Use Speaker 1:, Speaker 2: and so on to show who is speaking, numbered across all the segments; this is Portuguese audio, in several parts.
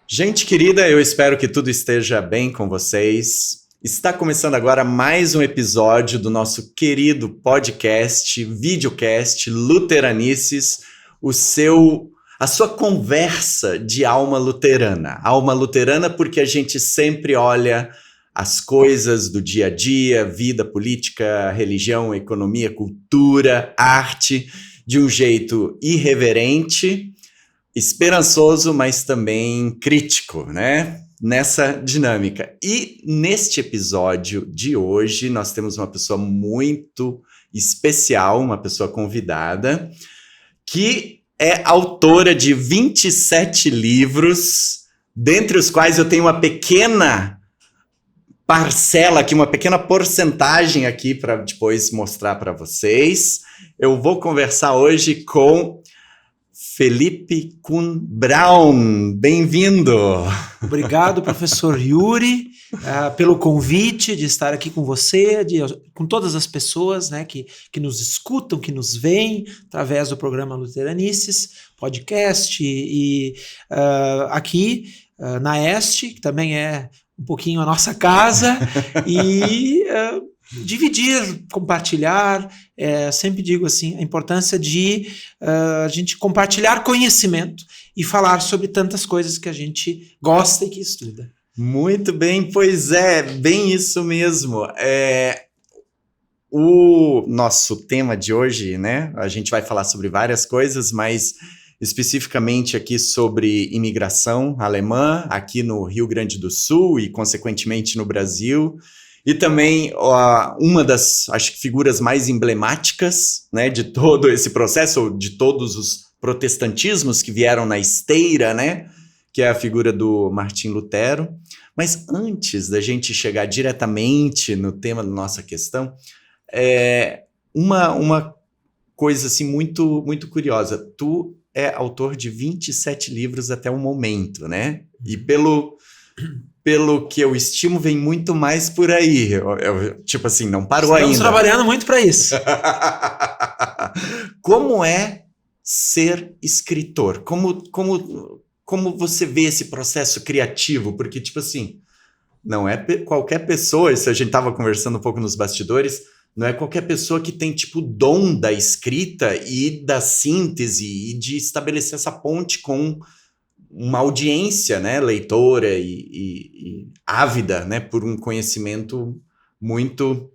Speaker 1: Gente querida, eu espero que tudo esteja bem com vocês. Está começando agora mais um episódio do nosso querido podcast, videocast Luteranices, a sua conversa de alma luterana. Alma luterana porque a gente sempre olha as coisas do dia a dia, vida, política, religião, economia, cultura, arte, de um jeito irreverente, esperançoso, mas também crítico, né? Nessa dinâmica. E neste episódio de hoje, nós temos uma pessoa muito especial, uma pessoa convidada, que é autora de 27 livros, dentre os quais eu tenho uma pequena parcela aqui, uma pequena porcentagem aqui para depois mostrar para vocês. Eu vou conversar hoje com Felipe Kuhn Braun, bem-vindo!
Speaker 2: Obrigado, professor Yuri, pelo convite de estar aqui com você, com todas as pessoas, né, que nos escutam, que nos veem através do programa Luteranices, podcast e aqui na Este, que também é um pouquinho a nossa casa, e dividir, compartilhar, sempre digo assim, a importância de a gente compartilhar conhecimento e falar sobre tantas coisas que a gente gosta e que estuda.
Speaker 1: Muito bem, pois é, bem isso mesmo. O nosso tema de hoje, né, a gente vai falar sobre várias coisas, mas especificamente aqui sobre imigração alemã, aqui no Rio Grande do Sul e, consequentemente, no Brasil. E também uma das, acho que, figuras mais emblemáticas, né, de todo esse processo, ou de todos os protestantismos que vieram na esteira, né, que é a figura do Martim Lutero. Mas antes da gente chegar diretamente no tema da nossa questão, uma coisa assim, muito, muito curiosa. Tu é autor de 27 livros até o momento, né? E pelo que eu estimo, vem muito mais por aí. Tipo assim, não parou ainda.
Speaker 2: Estamos trabalhando muito para isso.
Speaker 1: Como é ser escritor? Como você vê esse processo criativo? Porque, tipo assim, não é qualquer pessoa, isso a gente estava conversando um pouco nos bastidores, não é qualquer pessoa que tem, tipo, o dom da escrita e da síntese e de estabelecer essa ponte com uma audiência, né, leitora e ávida, né, por um conhecimento muito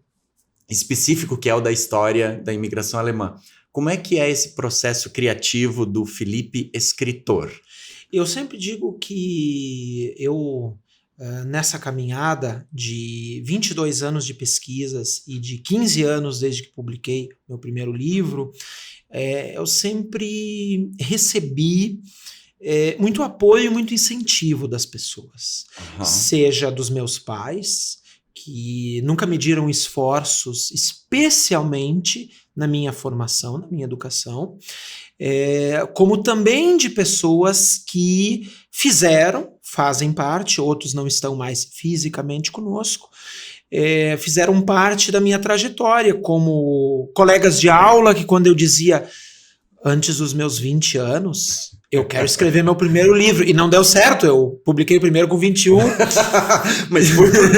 Speaker 1: específico que é o da história da imigração alemã. Como é que é esse processo criativo do Felipe escritor?
Speaker 2: Eu sempre digo que nessa caminhada de 22 anos de pesquisas e de 15 anos desde que publiquei meu primeiro livro, eu sempre recebi muito apoio e muito incentivo das pessoas.
Speaker 1: Uhum.
Speaker 2: Seja dos meus pais, que nunca mediram esforços, especialmente na minha formação, na minha educação, como também de pessoas que fazem parte, outros não estão mais fisicamente conosco, fizeram parte da minha trajetória, como colegas de aula que, quando eu dizia antes dos meus 20 anos, eu quero escrever meu primeiro livro, e não deu certo, eu publiquei o primeiro com 21.
Speaker 1: Mas foi por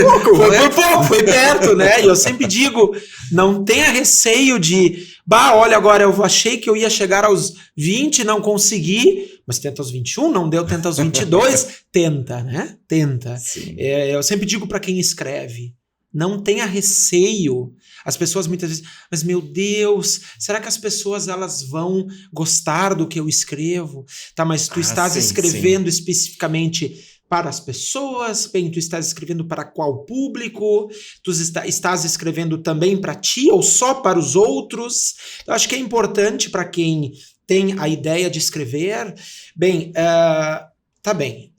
Speaker 1: pouco,
Speaker 2: foi perto, né? E eu sempre digo, não tenha receio de, olha, agora eu achei que eu ia chegar aos 20, não consegui, mas tenta aos 21, não deu, tenta aos 22, tenta, né? Tenta. Eu sempre digo para quem escreve, não tenha receio. As pessoas muitas vezes, mas meu Deus, será que as pessoas elas vão gostar do que eu escrevo? Tá, mas tu estás escrevendo especificamente para as pessoas? Bem, tu estás escrevendo para qual público? Tu estás escrevendo também para ti ou só para os outros? Eu acho que é importante para quem tem a ideia de escrever. Bem, tá bem.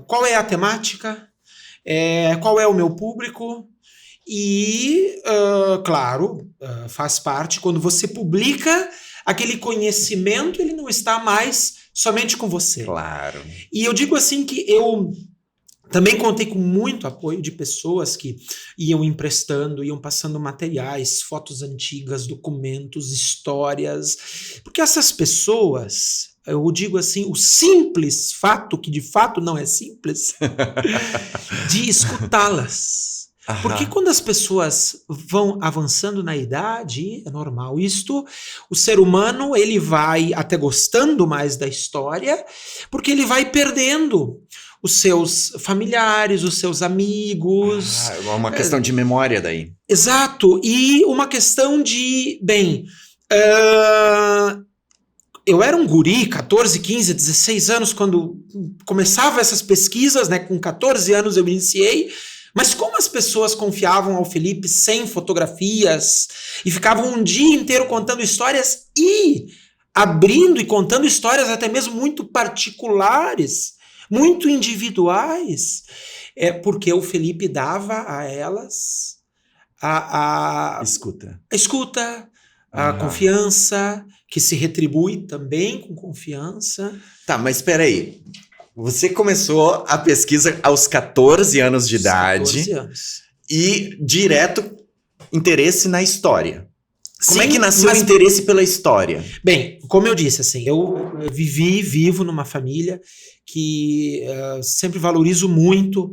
Speaker 2: Qual é a temática? Qual é o meu público? E, claro, faz parte, quando você publica, aquele conhecimento ele não está mais somente com você.
Speaker 1: Claro.
Speaker 2: E eu digo assim que eu Também contei com muito apoio de pessoas que iam emprestando, iam passando materiais, fotos antigas, documentos, histórias, porque essas pessoas, eu digo assim, o simples fato, que de fato não é simples, de escutá-las. Porque quando as pessoas vão avançando na idade, é normal isto, o ser humano ele vai até gostando mais da história, porque ele vai perdendo os seus familiares, os seus amigos.
Speaker 1: É uma questão de memória daí.
Speaker 2: Exato, e uma questão de, eu era um guri, 14, 15, 16 anos, quando começava essas pesquisas, né? Com 14 anos eu iniciei. Mas como as pessoas confiavam ao Felipe sem fotografias e ficavam um dia inteiro contando histórias e abrindo e contando histórias até mesmo muito particulares, muito individuais, é porque o Felipe dava a elas a escuta, a confiança, que se retribui também com confiança.
Speaker 1: Tá, mas espera aí. Você começou a pesquisa aos 14 anos de idade.
Speaker 2: 14 anos.
Speaker 1: E direto interesse na história. Como é
Speaker 2: Sim,
Speaker 1: que nasceu o interesse pela história?
Speaker 2: Bem, como eu disse, assim, eu vivo numa família que sempre valorizo muito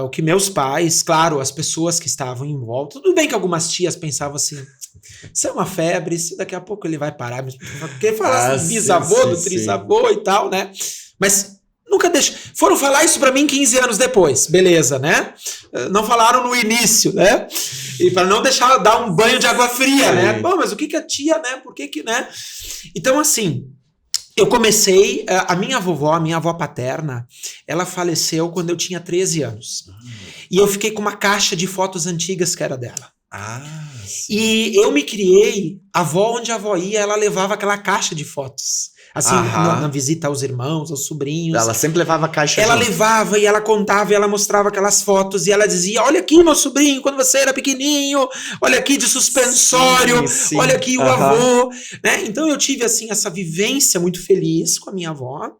Speaker 2: o que meus pais, claro, as pessoas que estavam em volta. Tudo bem que algumas tias pensavam assim, isso é uma febre, isso daqui a pouco ele vai parar. Porque fala assim, bisavô, do trisavô e tal, né? Mas nunca deixa. Foram falar isso pra mim 15 anos depois, beleza, né? Não falaram no início, né? E para não deixar dar um banho de água fria, né? Pô, mas o que a tia, né? Por que, né? Então, assim, eu comecei, a minha avó paterna, ela faleceu quando eu tinha 13 anos. E eu fiquei com uma caixa de fotos antigas que era dela.
Speaker 1: Sim.
Speaker 2: E eu me criei, a avó, onde a avó ia, ela levava aquela caixa de fotos. Assim, na visita aos irmãos, aos sobrinhos.
Speaker 1: Ela sempre levava a caixa.
Speaker 2: Ela levava e ela contava e ela mostrava aquelas fotos e ela dizia, olha aqui meu sobrinho, quando você era pequenininho, olha aqui de suspensório,
Speaker 1: sim.
Speaker 2: Olha aqui o avô, né? Então eu tive assim essa vivência muito feliz com a minha avó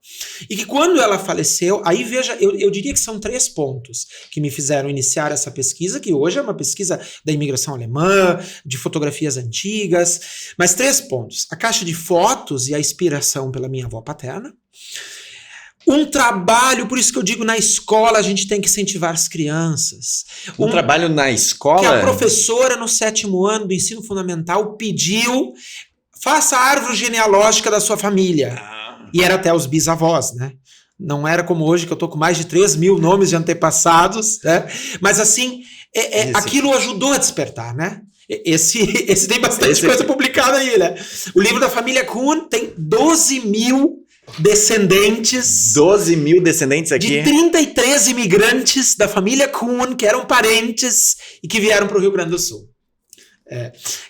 Speaker 2: e que quando ela faleceu, aí veja, eu diria que são 3 pontos que me fizeram iniciar essa pesquisa, que hoje é uma pesquisa da imigração alemã, de fotografias antigas, mas 3 pontos, a caixa de fotos e a inspiração pela minha avó paterna, um trabalho, por isso que eu digo, na escola a gente tem que incentivar as crianças.
Speaker 1: Um trabalho na escola?
Speaker 2: Que a professora no 7º ano do ensino fundamental pediu, faça a árvore genealógica da sua família. E era até os bisavós, né? Não era como hoje, que eu tô com mais de 3.000 nomes de antepassados, né? Mas assim, aquilo ajudou a despertar, né? Esse tem bastante coisa publicada aí, né? O livro da família Kuhn tem 12.000 descendentes.
Speaker 1: 12.000 descendentes aqui?
Speaker 2: De 33 imigrantes da família Kuhn, que eram parentes e que vieram para o Rio Grande do Sul.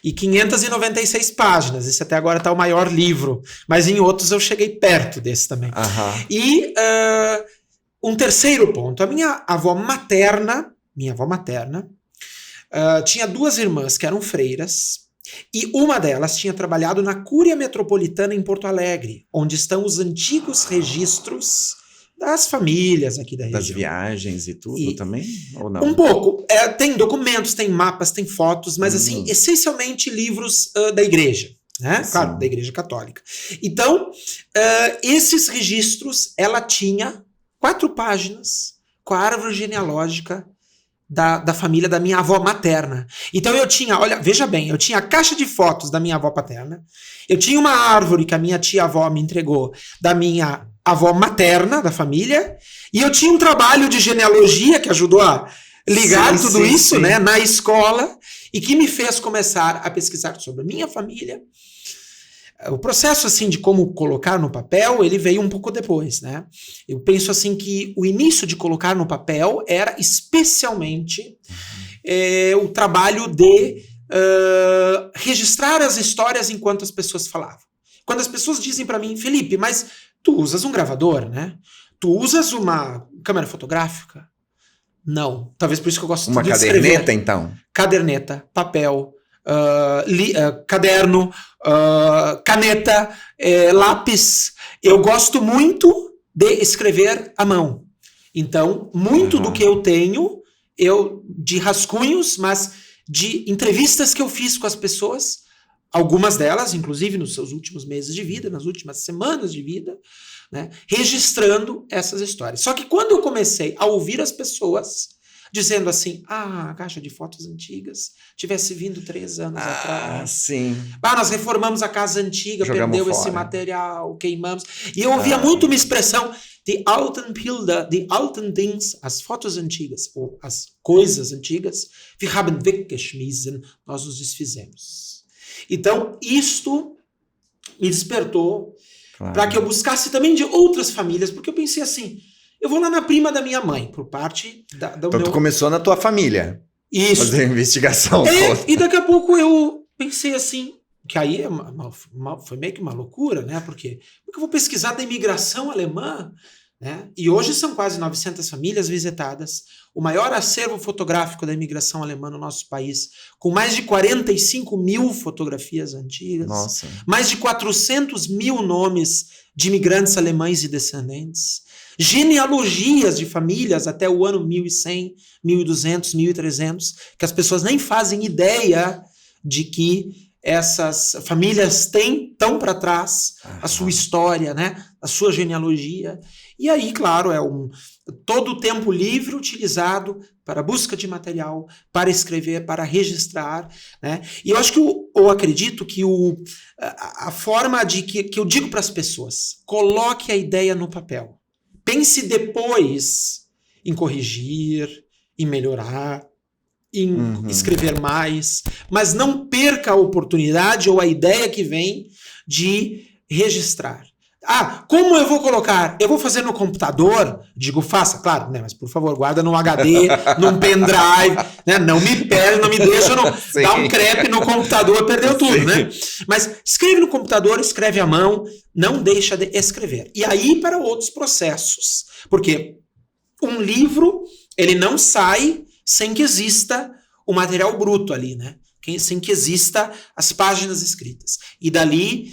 Speaker 2: E 596 páginas. Esse até agora está o maior livro. Mas em outros eu cheguei perto desse também. E um terceiro ponto. A minha avó materna, tinha 2 irmãs que eram freiras e uma delas tinha trabalhado na Cúria Metropolitana em Porto Alegre, onde estão os antigos registros das famílias aqui da região. Das
Speaker 1: viagens e tudo também? Ou não?
Speaker 2: Um pouco. Tem documentos, tem mapas, tem fotos, mas assim, essencialmente livros da igreja. Né? Claro, da Igreja Católica. Então, esses registros, ela tinha 4 páginas com a árvore genealógica da família da minha avó materna. Então eu tinha, olha, veja bem, eu tinha a caixa de fotos da minha avó paterna, eu tinha uma árvore que a minha tia-avó me entregou da minha avó materna, da família, e eu tinha um trabalho de genealogia que ajudou a ligar tudo isso, né, na escola, e que me fez começar a pesquisar sobre a minha família. O processo, assim, de como colocar no papel, ele veio um pouco depois, né? Eu penso, assim, que o início de colocar no papel era especialmente o trabalho de registrar as histórias enquanto as pessoas falavam. Quando as pessoas dizem para mim, Felipe, mas tu usas um gravador, né? Tu usas uma câmera fotográfica? Não. Talvez por isso que eu gosto
Speaker 1: de escrever. Uma caderneta, então?
Speaker 2: Caderneta, papel, caderno, caneta, lápis. Eu gosto muito de escrever à mão. Então, muito do que eu tenho, de rascunhos, mas de entrevistas que eu fiz com as pessoas, algumas delas, inclusive nos seus últimos meses de vida, nas últimas semanas de vida, né, registrando essas histórias. Só que quando eu comecei a ouvir as pessoas dizendo assim, a caixa de fotos antigas tivesse vindo 3 anos atrás.
Speaker 1: Sim.
Speaker 2: Nós reformamos a casa antiga,
Speaker 1: Jogamos
Speaker 2: perdeu
Speaker 1: fora.
Speaker 2: esse material, queimamos. E eu ouvia muito uma expressão, die alten Bilder, die alten Dings, as fotos antigas, ou as coisas antigas, wir haben weggeschmissen, nós nos desfizemos. Então, isto me despertou para que eu buscasse também de outras famílias, porque eu pensei assim, eu vou lá na prima da minha mãe, por parte do
Speaker 1: então tu começou na tua família.
Speaker 2: Isso.
Speaker 1: Fazer a investigação toda.
Speaker 2: E daqui a pouco eu pensei assim, que aí foi meio que uma loucura, né? Porque eu vou pesquisar da imigração alemã, né? E hoje são quase 900 famílias visitadas, o maior acervo fotográfico da imigração alemã no nosso país, com mais de 45 mil fotografias antigas,
Speaker 1: Nossa.
Speaker 2: mais de 400 mil nomes de imigrantes alemães e descendentes, genealogias de famílias até o ano 1100, 1200, 1300, que as pessoas nem fazem ideia de que essas famílias tão para trás a sua história, né? A sua genealogia. E aí, claro, todo o tempo livre utilizado para busca de material, para escrever, para registrar, né? E eu acho que eu acredito que a forma de que eu digo para as pessoas, coloque a ideia no papel. Pense depois em corrigir, em melhorar, em escrever mais, mas não perca a oportunidade ou a ideia que vem de registrar. Como eu vou colocar? Eu vou fazer no computador? Digo, faça, claro, né? Mas por favor, guarda num HD, num pendrive, né? Não me perde, não me deixa dar um crepe no computador, perdeu tudo, né? Mas escreve no computador, escreve à mão, não deixa de escrever. E aí para outros processos, porque um livro, ele não sai sem que exista o material bruto ali, né? Sem que exista as páginas escritas. E dali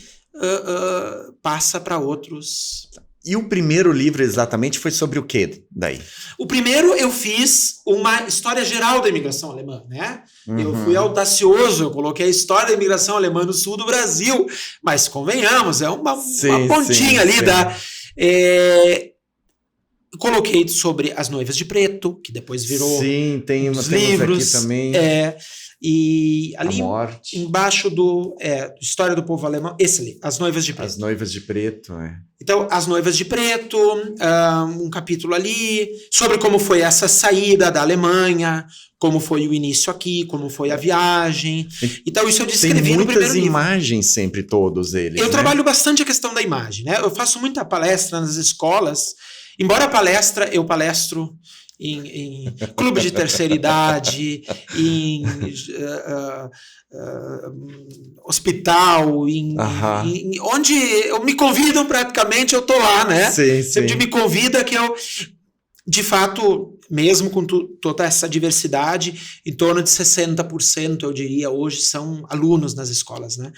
Speaker 2: passa para outros.
Speaker 1: E o primeiro livro exatamente foi sobre o quê daí?
Speaker 2: O primeiro eu fiz uma história geral da imigração alemã, né? Eu fui audacioso, eu coloquei a história da imigração alemã no sul do Brasil, mas convenhamos, é uma pontinha ali da... Coloquei sobre As Noivas de Preto, que depois virou
Speaker 1: temos
Speaker 2: livros.
Speaker 1: Aqui também.
Speaker 2: E ali embaixo História do Povo Alemão, esse ali, As Noivas de Preto.
Speaker 1: As Noivas de Preto,
Speaker 2: Então, As Noivas de Preto, um capítulo ali, sobre como foi essa saída da Alemanha, como foi o início aqui, como foi a viagem. Então, isso eu descrevi no primeiro livro.
Speaker 1: Tem muitas imagens sempre, todos eles.
Speaker 2: Eu trabalho bastante a questão da imagem, né? Eu faço muita palestra nas escolas, embora eu palestro em clube de terceira idade, em hospital, onde me convidam praticamente, eu tô lá, né? Sempre me convida que eu, de fato, mesmo com toda essa diversidade, em torno de 60%, eu diria, hoje são alunos nas escolas, né?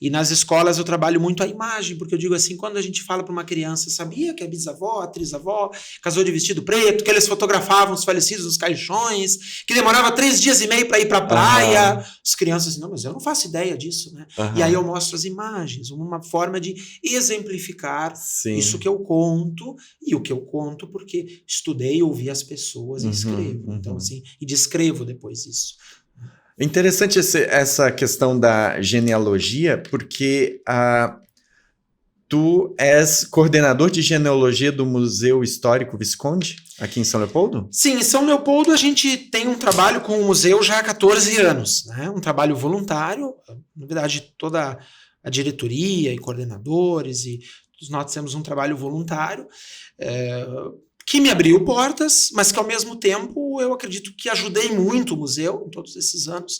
Speaker 2: E nas escolas eu trabalho muito a imagem, porque eu digo assim, quando a gente fala para uma criança, sabia que a bisavó, a trisavó, casou de vestido preto, que eles fotografavam os falecidos nos caixões, que demorava 3 dias e meio para ir para a praia, as crianças assim, não, mas eu não faço ideia disso, né? E aí eu mostro as imagens, uma forma de exemplificar isso que eu conto, e o que eu conto porque estudei, ouvi as pessoas e escrevo. Então, assim, e descrevo depois isso.
Speaker 1: Interessante essa questão da genealogia, porque tu és coordenador de genealogia do Museu Histórico Visconde, aqui em São Leopoldo?
Speaker 2: Sim, em São Leopoldo a gente tem um trabalho com o museu já há 14 anos, né? Um trabalho voluntário, na verdade toda a diretoria e coordenadores e todos nós temos um trabalho voluntário, que me abriu portas, mas que ao mesmo tempo eu acredito que ajudei muito o museu em todos esses anos,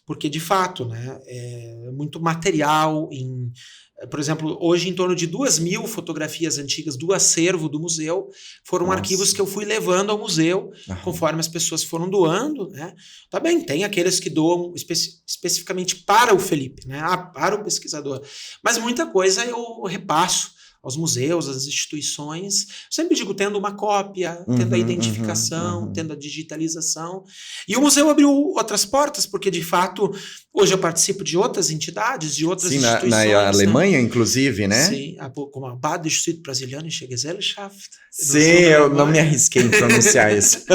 Speaker 2: porque de fato, né, é muito material, por exemplo, hoje em torno de 2.000 fotografias antigas do acervo do museu foram arquivos que eu fui levando ao museu, conforme as pessoas foram doando, né? Tá bem, tem aqueles que doam especificamente para o Felipe, né? Para o pesquisador, mas muita coisa eu repasso aos museus, às instituições. Sempre digo, tendo uma cópia, tendo a identificação, tendo a digitalização. E o museu abriu outras portas, porque, de fato, hoje eu participo de outras entidades, de outras instituições.
Speaker 1: Na Alemanha, inclusive, né?
Speaker 2: Sim, como a Bade-Institut Brasilianische Gesellschaft.
Speaker 1: Sim, eu não me arrisquei em pronunciar isso.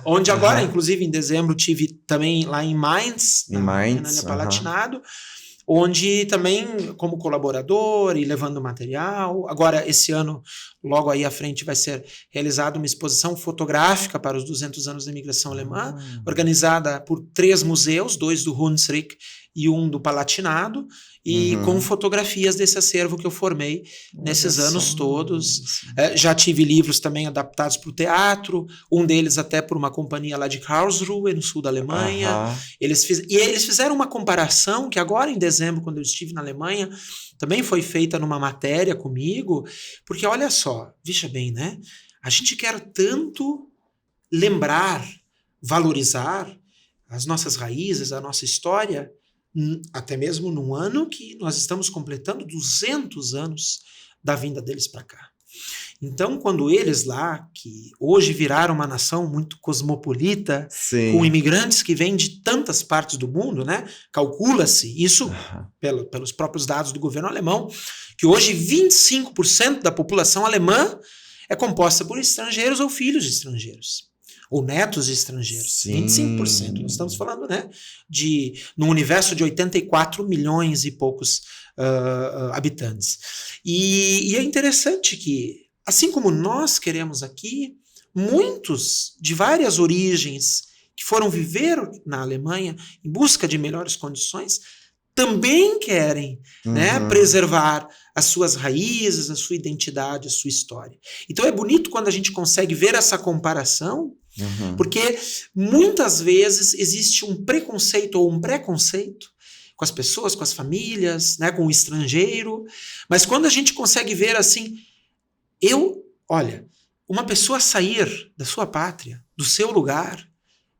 Speaker 2: Onde agora, inclusive, em dezembro, tive também lá em Mainz,
Speaker 1: na
Speaker 2: Palatinado, onde também, como colaborador e levando material. Agora, esse ano, logo aí à frente, vai ser realizada uma exposição fotográfica para os 200 anos da imigração alemã, organizada por 3 museus, 2 do Hunsrück e 1 do Palatinado, e com fotografias desse acervo que eu formei nesses anos todos. Já tive livros também adaptados para o teatro, um deles até por uma companhia lá de Karlsruhe, no sul da Alemanha. Eles fizeram uma comparação que agora em dezembro, quando eu estive na Alemanha, também foi feita numa matéria comigo, porque olha só, veja bem, né? A gente quer tanto lembrar, valorizar as nossas raízes, a nossa história, até mesmo num ano que nós estamos completando 200 anos da vinda deles para cá. Então, quando eles lá, que hoje viraram uma nação muito cosmopolita, com imigrantes que vêm de tantas partes do mundo, né? Calcula-se isso, pelos próprios dados do governo alemão, que hoje 25% da população alemã é composta por estrangeiros ou filhos de estrangeiros. Ou netos de estrangeiros. Sim. 25%. Nós estamos falando, né, num universo de 84 milhões e poucos habitantes. E é interessante que, assim como nós queremos aqui, muitos de várias origens que foram viver na Alemanha em busca de melhores condições, também querem preservar as suas raízes, a sua identidade, a sua história. Então é bonito quando a gente consegue ver essa comparação, porque muitas vezes existe um preconceito ou um preconceito com as pessoas, com as famílias, né, com o estrangeiro, mas quando a gente consegue ver assim, olha, uma pessoa sair da sua pátria, do seu lugar,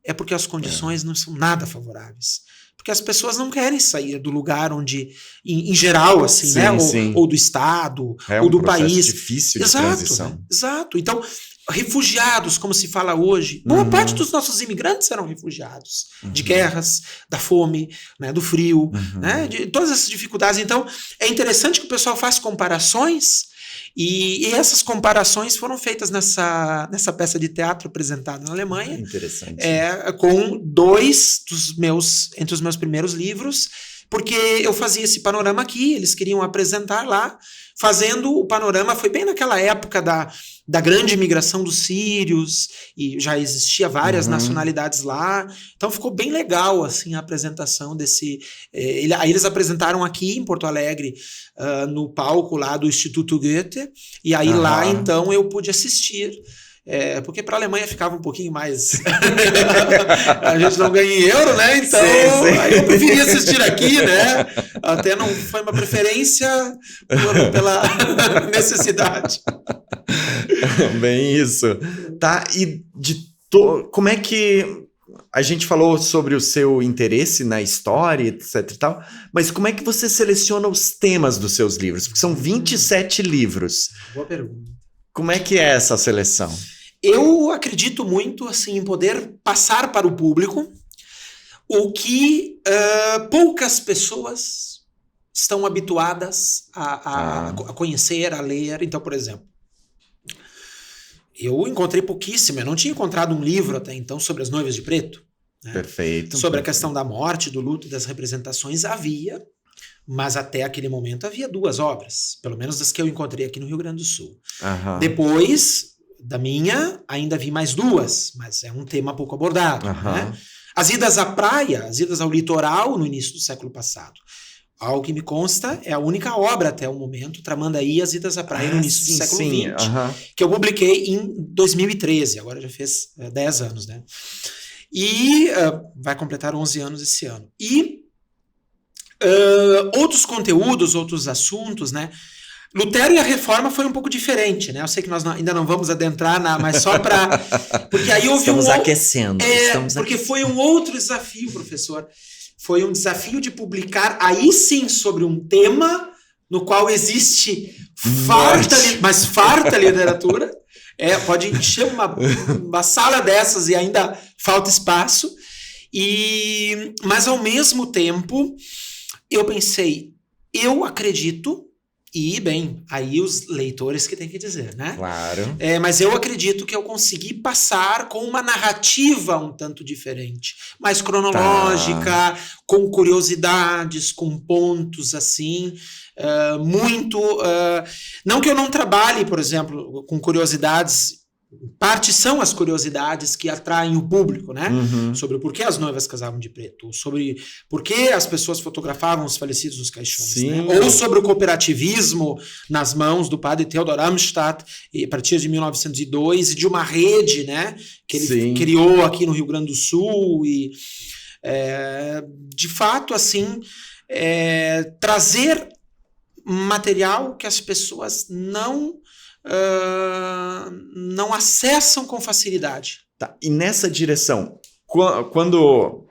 Speaker 2: é porque as condições não são nada favoráveis. Porque as pessoas não querem sair do lugar onde, em geral, assim, né? Ou do estado, ou do país.
Speaker 1: É difícil de transição.
Speaker 2: Exato. Então, refugiados, como se fala hoje, boa parte dos nossos imigrantes eram refugiados de guerras, da fome, né, do frio, né, de todas essas dificuldades. Então, é interessante que o pessoal faça comparações. E essas comparações foram feitas nessa peça de teatro apresentada na Alemanha.
Speaker 1: Interessante.
Speaker 2: Com 2 entre os meus primeiros livros, porque eu fazia esse panorama aqui, eles queriam apresentar lá, fazendo o panorama, foi bem naquela época da grande imigração dos sírios, e já existia várias nacionalidades lá, então ficou bem legal assim, a apresentação desse... Aí eles apresentaram aqui em Porto Alegre, no palco lá do Instituto Goethe, e aí lá então eu pude assistir, porque para a Alemanha ficava um pouquinho mais... a gente não ganha em euro, né? Então aí eu preferi assistir aqui, né? Até não foi uma preferência pela necessidade.
Speaker 1: Bem isso. Tá, e como é que... A gente falou sobre o seu interesse na história, etc e tal, mas como é que você seleciona os temas dos seus livros? Porque são 27 livros.
Speaker 2: Boa pergunta.
Speaker 1: Como é que é essa seleção?
Speaker 2: Eu acredito muito assim, em poder passar para o público o que poucas pessoas estão habituadas a conhecer, a ler. Então, por exemplo, eu encontrei pouquíssimo, eu não tinha encontrado um livro até então sobre as noivas de preto. Né?
Speaker 1: Perfeito.
Speaker 2: Sobre a questão da morte, do luto e das representações havia, mas até aquele momento havia 2 obras, pelo menos das que eu encontrei aqui no Rio Grande do Sul. Depois da minha, ainda vi mais 2, mas é um tema pouco abordado. Né? As idas à praia, as idas ao litoral no início do século passado. Ao que me consta, é a única obra até o momento, Tramandaí, as idas à praia no início do século XX, que eu publiquei em 2013, agora já fez 10 anos, né? E vai completar 11 anos esse ano. E outros conteúdos, outros assuntos, né? Lutero e a Reforma foi um pouco diferente, né? Eu sei que nós ainda não vamos adentrar, mas só para... Porque aí houve
Speaker 1: Estamos aquecendo.
Speaker 2: Porque foi um outro desafio, professor. Foi um desafio de publicar, aí sim, sobre um tema no qual existe farta literatura. Pode encher uma sala dessas e ainda falta espaço. Mas, ao mesmo tempo, eu pensei, eu acredito, e, bem, aí os leitores que têm que dizer, né?
Speaker 1: Claro.
Speaker 2: Mas eu acredito que eu consegui passar com uma narrativa um tanto diferente, mais cronológica, com curiosidades, com pontos, assim, muito... não que eu não trabalhe, por exemplo, com curiosidades... Parte são as curiosidades que atraem o público, né?
Speaker 1: Uhum.
Speaker 2: Sobre por que as noivas casavam de preto, sobre por que as pessoas fotografavam os falecidos nos caixões, né? Ou sobre o cooperativismo nas mãos do padre Theodor Amstadt, a partir de 1902, e de uma rede, né? Que ele criou aqui no Rio Grande do Sul. E, de fato, assim, trazer material que as pessoas não acessam com facilidade.
Speaker 1: Tá. E nessa direção, quando,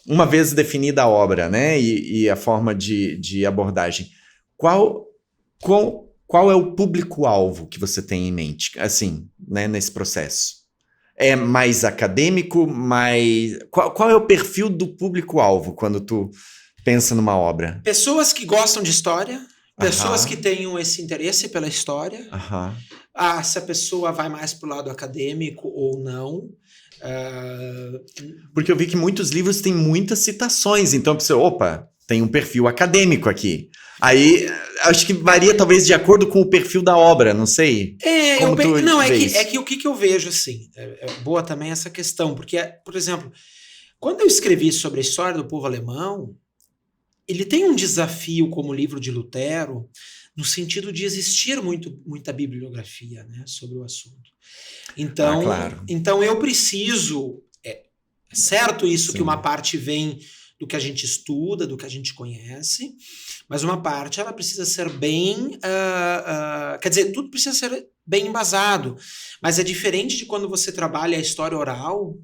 Speaker 1: uma vez definida a obra, né, e a forma de abordagem, qual é o público-alvo que você tem em mente, assim, né, nesse processo? É mais acadêmico, qual é o perfil do público-alvo quando tu pensa numa obra?
Speaker 2: Pessoas que gostam de história, pessoas que tenham esse interesse pela história. Se a pessoa vai mais para o lado acadêmico ou não.
Speaker 1: Porque eu vi que muitos livros têm muitas citações, então você, tem um perfil acadêmico aqui. Aí, acho que varia talvez de acordo com o perfil da obra, não sei.
Speaker 2: O que eu vejo, assim, é boa também essa questão, porque, por exemplo, quando eu escrevi sobre a história do povo alemão, ele tem um desafio como livro de Lutero, no sentido de existir muita bibliografia, né, sobre o assunto. Então,
Speaker 1: claro.
Speaker 2: Então eu preciso... É certo isso. Sim. Que uma parte vem do que a gente estuda, do que a gente conhece, mas uma parte ela precisa ser bem... quer dizer, tudo precisa ser bem embasado, mas é diferente de quando você trabalha a história oral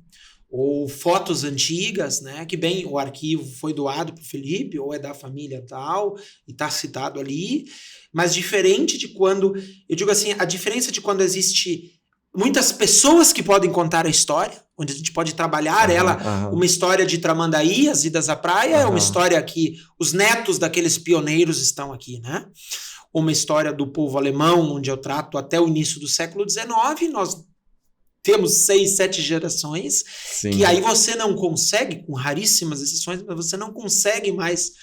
Speaker 2: ou fotos antigas, né, que bem, o arquivo foi doado para o Felipe, ou é da família tal, e está citado ali, mas diferente de quando, eu digo assim, a diferença de quando existe muitas pessoas que podem contar a história, onde a gente pode trabalhar uma história de Tramandaí, as idas à praia, é uma história que os netos daqueles pioneiros estão aqui, né? Uma história do povo alemão, onde eu trato até o início do século XIX, nós temos 6, 7 gerações. Sim. Que aí você não consegue, com raríssimas exceções, mas você não consegue mais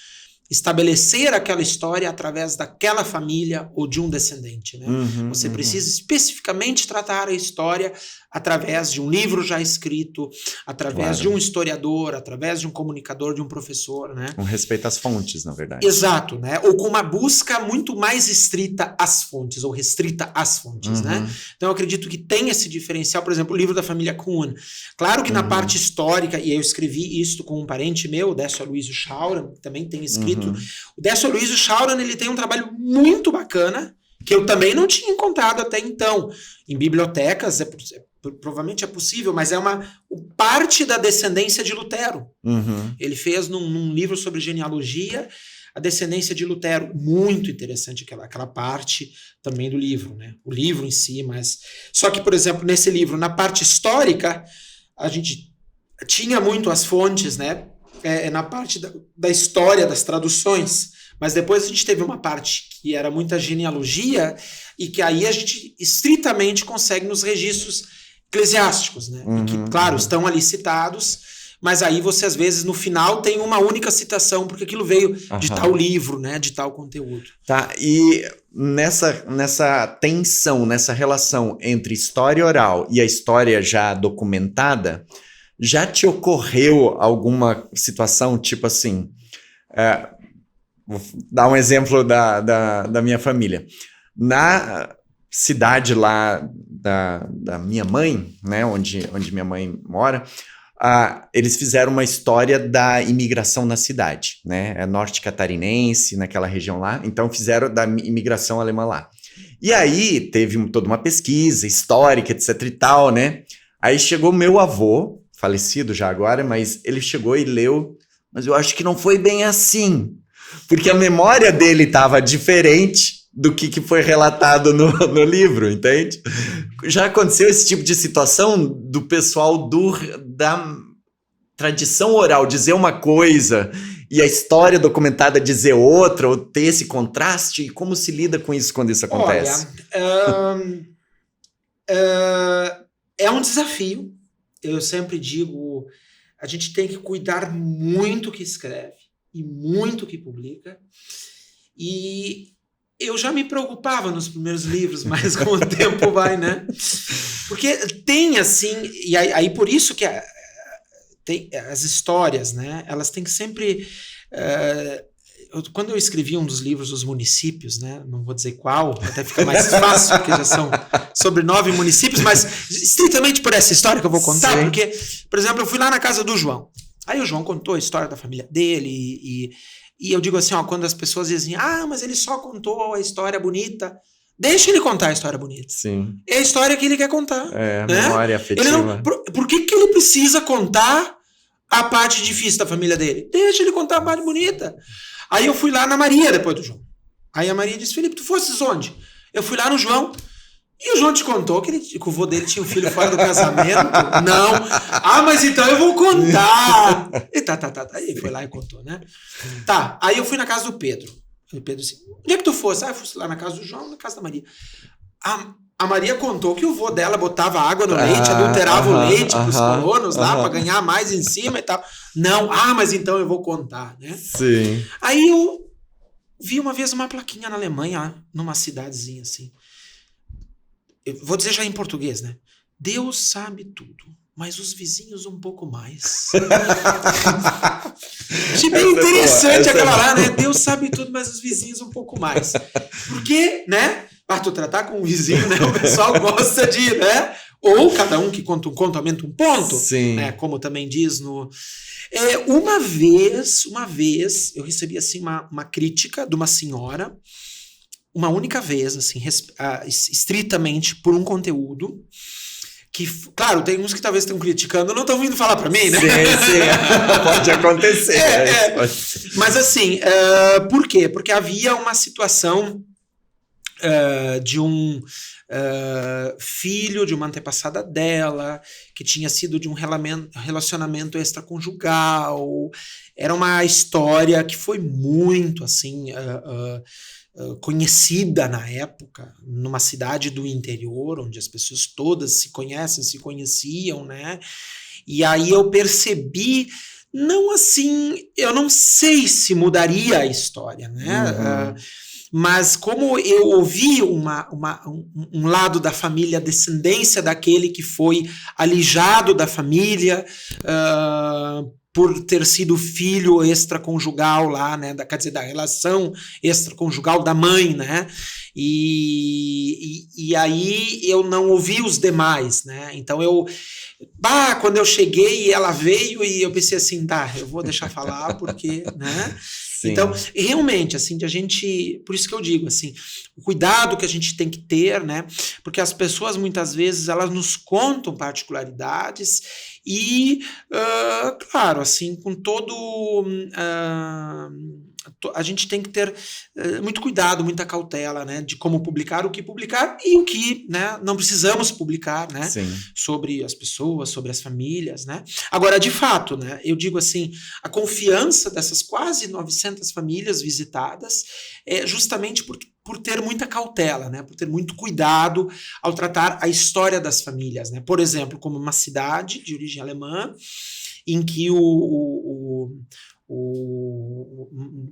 Speaker 2: estabelecer aquela história através daquela família ou de um descendente, né? Você precisa especificamente tratar a história através de um livro já escrito, através de um historiador, através de um comunicador, de um professor, né?
Speaker 1: Com respeito às fontes, na verdade.
Speaker 2: Exato, né? Ou com uma busca muito mais estrita às fontes, ou restrita às fontes, né? Então eu acredito que tem esse diferencial, por exemplo, o livro da família Kuhn. Claro que na parte histórica, e eu escrevi isso com um parente meu, o Décio Aloysio Schauran, que também tem escrito. O Décio Aloysio Schauran, ele tem um trabalho muito bacana, que eu também não tinha encontrado até então. Em bibliotecas, provavelmente é possível, mas é parte da descendência de Lutero. Ele fez num livro sobre genealogia a descendência de Lutero. Muito interessante aquela parte também do livro, né? O livro em si, mas... Só que, por exemplo, nesse livro, na parte histórica, a gente tinha muito as fontes, né? Na parte da história, das traduções, mas depois a gente teve uma parte que era muita genealogia e que aí a gente estritamente consegue nos registros eclesiásticos, né? E que, claro, estão ali citados, mas aí você às vezes no final tem uma única citação porque aquilo veio de tal livro, né? De tal conteúdo.
Speaker 1: Tá, e nessa tensão, nessa relação entre história oral e a história já documentada, já te ocorreu alguma situação, tipo assim, vou dar um exemplo da minha família. Na cidade lá da minha mãe, né, onde minha mãe mora, eles fizeram uma história da imigração na cidade, né, é norte catarinense, naquela região lá, então fizeram da imigração alemã lá. E aí teve toda uma pesquisa histórica, etc e tal, né, aí chegou meu avô, falecido já agora, mas ele chegou e leu, mas eu acho que não foi bem assim. Porque a memória dele estava diferente do que foi relatado no livro, entende? Já aconteceu esse tipo de situação do pessoal da tradição oral dizer uma coisa e a história documentada dizer outra, ou ter esse contraste? E como se lida com isso quando isso acontece?
Speaker 2: Olha, é um desafio. Eu sempre digo, a gente tem que cuidar muito que escreve e muito que publica. E eu já me preocupava nos primeiros livros, mas com o tempo vai, né? Porque tem assim, e aí por isso que tem as histórias, né? Elas têm que sempre... quando eu escrevi um dos livros dos municípios, né? Não vou dizer qual, até fica mais fácil, porque já são sobre 9 municípios, mas estritamente por essa história que eu vou contar, sim. Porque, por exemplo, eu fui lá na casa do João. Aí o João contou a história da família dele e eu digo assim, ó, quando as pessoas dizem, mas ele só contou a história bonita, deixa ele contar a história bonita.
Speaker 1: Sim.
Speaker 2: É a história que ele quer contar.
Speaker 1: É,
Speaker 2: né?
Speaker 1: Memória afetiva.
Speaker 2: Por que ele precisa contar a parte difícil da família dele? Deixa ele contar a parte bonita. Aí eu fui lá na Maria depois do João. Aí a Maria disse, Felipe, tu fosses onde? Eu fui lá no João. E o João te contou que o vô dele tinha um filho fora do casamento? Não. Mas então eu vou contar. E tá. Aí foi lá e contou, né? Tá, aí eu fui na casa do Pedro. O Pedro disse, onde é que tu fosse? Eu fui lá na casa do João, na casa da Maria. A Maria contou que o vô dela botava água no leite, adulterava o leite pros colonos lá pra ganhar mais em cima e tal. Não, mas então eu vou contar, né?
Speaker 1: Sim.
Speaker 2: Aí eu vi uma vez uma plaquinha na Alemanha, numa cidadezinha assim. Eu vou dizer já em português, né? Deus sabe tudo, mas os vizinhos um pouco mais. Achei bem interessante aquela lá, né? Deus sabe tudo, mas os vizinhos um pouco mais. Porque, né? Tu tratar com um vizinho, né? O pessoal gosta de, né? Ou cada um que conta um conto aumenta um ponto.
Speaker 1: Sim.
Speaker 2: Né? Como também diz no... Uma vez, eu recebi assim uma crítica de uma senhora, uma única vez, assim, estritamente por um conteúdo que, claro, tem uns que talvez estão criticando, não estão vindo falar para mim, né?
Speaker 1: Sim. Pode acontecer.
Speaker 2: Mas assim, por quê? Porque havia uma situação de um filho de uma antepassada dela, que tinha sido de um relacionamento extraconjugal. Era uma história que foi muito, assim... conhecida na época, numa cidade do interior, onde as pessoas todas se conheciam, né? E aí eu percebi, não assim, eu não sei se mudaria a história, né? Mas como eu ouvi um lado da família, a descendência daquele que foi alijado da família, por ter sido filho extraconjugal lá, né? Quer dizer, da relação extraconjugal da mãe, né? E aí eu não ouvi os demais, né? Então quando eu cheguei, ela veio e eu pensei assim, eu vou deixar falar porque, né? Sim. Então, realmente, assim, por isso que eu digo, assim, o cuidado que a gente tem que ter, né? Porque as pessoas, muitas vezes, elas nos contam particularidades e, claro, assim, com todo... a gente tem que ter muito cuidado, muita cautela, né, de como publicar, o que publicar e o que, né, não precisamos publicar, né, sobre as pessoas, sobre as famílias, né. Agora, de fato, né, eu digo assim, a confiança dessas quase 900 famílias visitadas é justamente por ter muita cautela, né, por ter muito cuidado ao tratar a história das famílias, né. Por exemplo, como uma cidade de origem alemã, em que o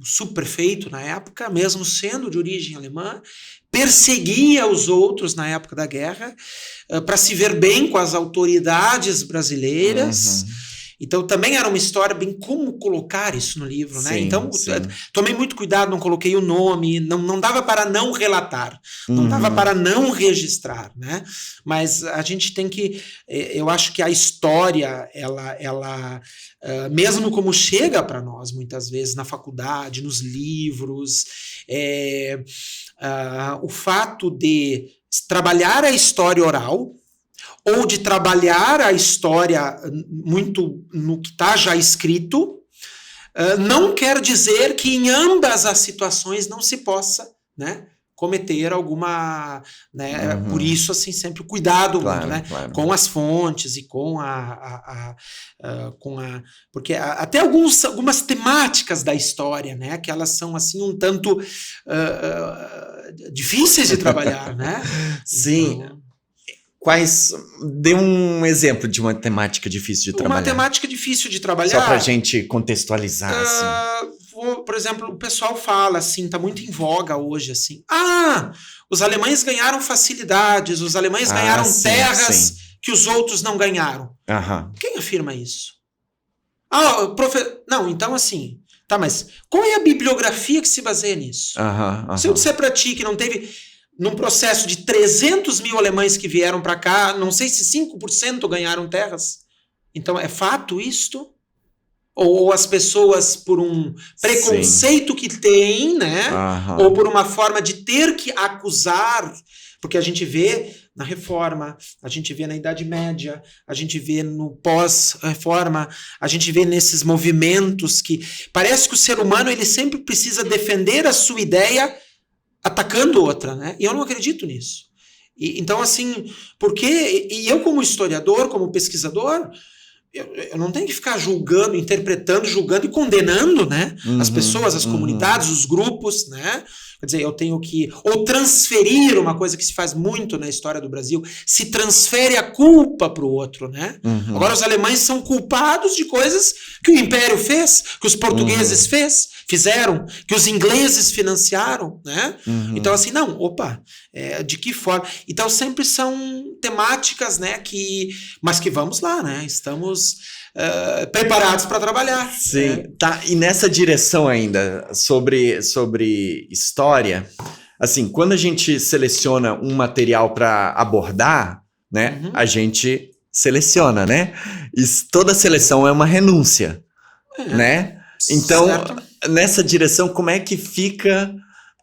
Speaker 2: subprefeito na época, mesmo sendo de origem alemã, perseguia os outros na época da guerra para se ver bem com as autoridades brasileiras. Então também era uma história bem como colocar isso no livro, né? Então tomei muito cuidado, não coloquei o nome, não dava para não relatar, não dava para não registrar, né? Mas a gente tem que, eu acho que a história, ela mesmo como chega para nós muitas vezes na faculdade, nos livros, o fato de trabalhar a história oral ou de trabalhar a história muito no que está já escrito, não quer dizer que em ambas as situações não se possa, né, cometer alguma, né, por isso assim sempre cuidado muito, né, com as fontes e com porque até algumas temáticas da história, né, que elas são assim um tanto difíceis de trabalhar, né?
Speaker 1: Sim. Então, dê um exemplo de uma temática difícil de trabalhar.
Speaker 2: Uma temática difícil de trabalhar.
Speaker 1: Só pra gente contextualizar, assim.
Speaker 2: Por exemplo, o pessoal fala assim, tá muito em voga hoje, assim. Os alemães ganharam facilidades, os alemães ganharam terras que os outros não ganharam. Quem afirma isso? Não, então assim, tá, mas qual é a bibliografia que se baseia nisso? Se eu disser pra ti que não teve... Num processo de 300 mil alemães que vieram para cá, não sei se 5% ganharam terras. Então, é fato isto? Ou as pessoas, por um preconceito que têm, né? Ou por uma forma de ter que acusar, porque a gente vê na Reforma, a gente vê na Idade Média, a gente vê no pós-Reforma, a gente vê nesses movimentos que parece que o ser humano ele sempre precisa defender a sua ideia atacando outra, né? E eu não acredito nisso. Então, assim, porque... E eu, como historiador, como pesquisador, eu não tenho que ficar julgando, interpretando, julgando e condenando, né? As pessoas, as comunidades, os grupos, né? Quer dizer, eu tenho que... Ou transferir, uma coisa que se faz muito na história do Brasil, se transfere a culpa para o outro, né? Agora, os alemães são culpados de coisas que o Império fez, que os portugueses fizeram, que os ingleses financiaram, né? Então, assim, não, de que forma? Então, sempre são temáticas, né, mas que vamos lá, né? Estamos preparados para trabalhar.
Speaker 1: Sim, tá. E nessa direção ainda, sobre história, assim, quando a gente seleciona um material para abordar, né, a gente seleciona, né? E toda seleção é uma renúncia, né? Então, nessa direção, como é que fica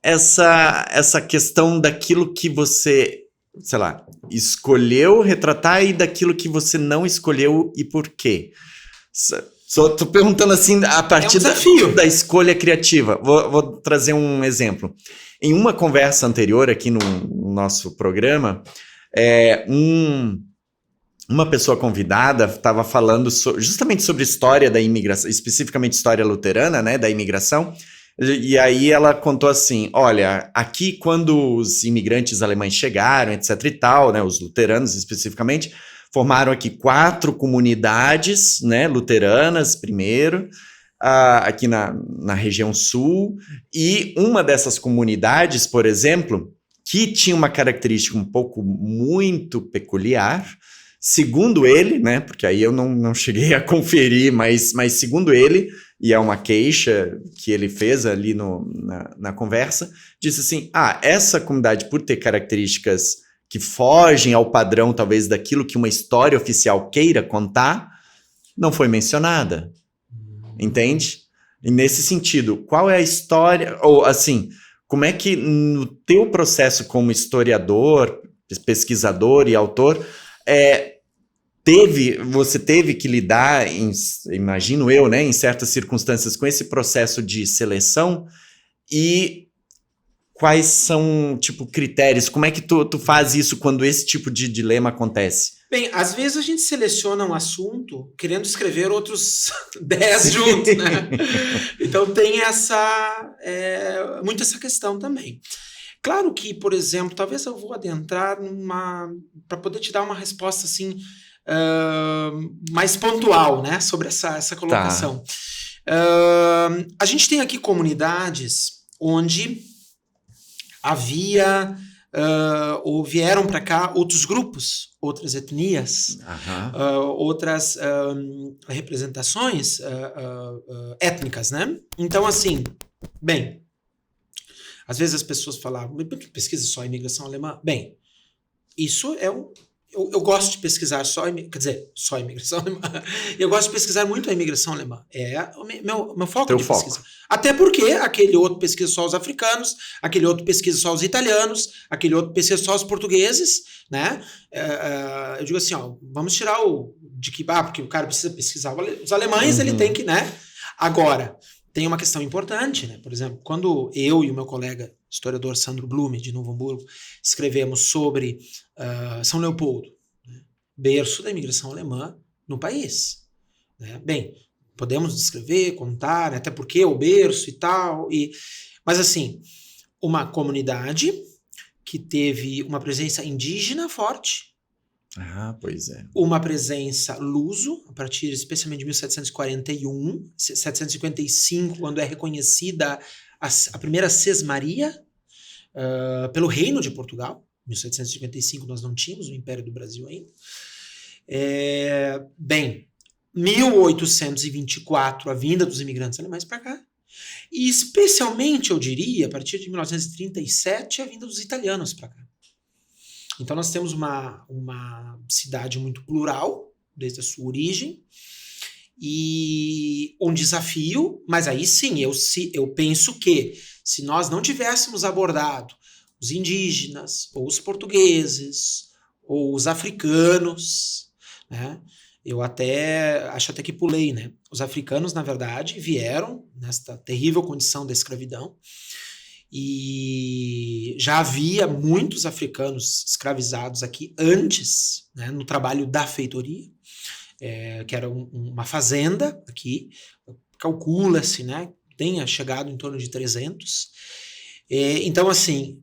Speaker 1: essa questão daquilo que você, sei lá, escolheu retratar e daquilo que você não escolheu e por quê? Só tô perguntando assim, a partir da escolha criativa. Vou trazer um exemplo. Em uma conversa anterior aqui no nosso programa, uma pessoa convidada estava falando justamente sobre história da imigração, especificamente história luterana, né, da imigração, e aí ela contou assim, olha, aqui quando os imigrantes alemães chegaram, etc e tal, né, os luteranos especificamente, formaram aqui 4 comunidades, né, luteranas primeiro, aqui na região sul, e uma dessas comunidades, por exemplo, que tinha uma característica um pouco muito peculiar, segundo ele, né, porque aí eu não cheguei a conferir, mas segundo ele, e é uma queixa que ele fez ali na conversa, disse assim, essa comunidade, por ter características que fogem ao padrão, talvez, daquilo que uma história oficial queira contar, não foi mencionada. Entende? E nesse sentido, qual é a história, ou assim, como é que no teu processo como historiador, pesquisador e autor, você teve que lidar, imagino eu, né, em certas circunstâncias, com esse processo de seleção, e quais são, tipo, critérios? Como é que tu faz isso quando esse tipo de dilema acontece?
Speaker 2: Bem, às vezes a gente seleciona um assunto querendo escrever outros 10 juntos, né? Então tem muito essa questão também. Claro que, por exemplo, talvez eu vou adentrar para poder te dar uma resposta assim mais pontual, né, sobre essa colocação. A gente tem aqui comunidades onde havia ou vieram para cá outros grupos, outras etnias, outras representações étnicas, né? Então, assim, bem, às vezes as pessoas falavam, pesquisa só a imigração alemã. Bem, isso é eu gosto de pesquisar só a imigração alemã. Eu gosto de pesquisar muito a imigração alemã. É o meu foco de pesquisa. Até porque aquele outro pesquisa só os africanos, aquele outro pesquisa só os italianos, aquele outro pesquisa só os portugueses, né? Eu digo assim, vamos tirar porque o cara precisa pesquisar os alemães, ele tem que, né? Agora, tem uma questão importante, né? Por exemplo, quando eu e o meu colega historiador Sandro Blume, de Novo Hamburgo, escrevemos sobre São Leopoldo, né? Berço da imigração alemã no país, né? Bem, podemos descrever, contar, né? Até porque o berço e tal, mas assim, uma comunidade que teve uma presença indígena forte,
Speaker 1: Pois é.
Speaker 2: uma presença luso, a partir especialmente de 1741, 755, quando é reconhecida a primeira sesmaria pelo Reino de Portugal. Em 1755 nós não tínhamos o Império do Brasil ainda. Bem, 1824, a vinda dos imigrantes alemães para cá. E especialmente, eu diria, a partir de 1937, a vinda dos italianos para cá. Então nós temos uma cidade muito plural, desde a sua origem, e um desafio, mas aí sim, eu penso que se nós não tivéssemos abordado os indígenas, ou os portugueses, ou os africanos, né? Eu acho até que pulei, né? Os africanos, na verdade, vieram nesta terrível condição da escravidão, e já havia muitos africanos escravizados aqui antes, né, no trabalho da feitoria, que era uma fazenda aqui, calcula-se, né, tenha chegado em torno de 300. Então, assim,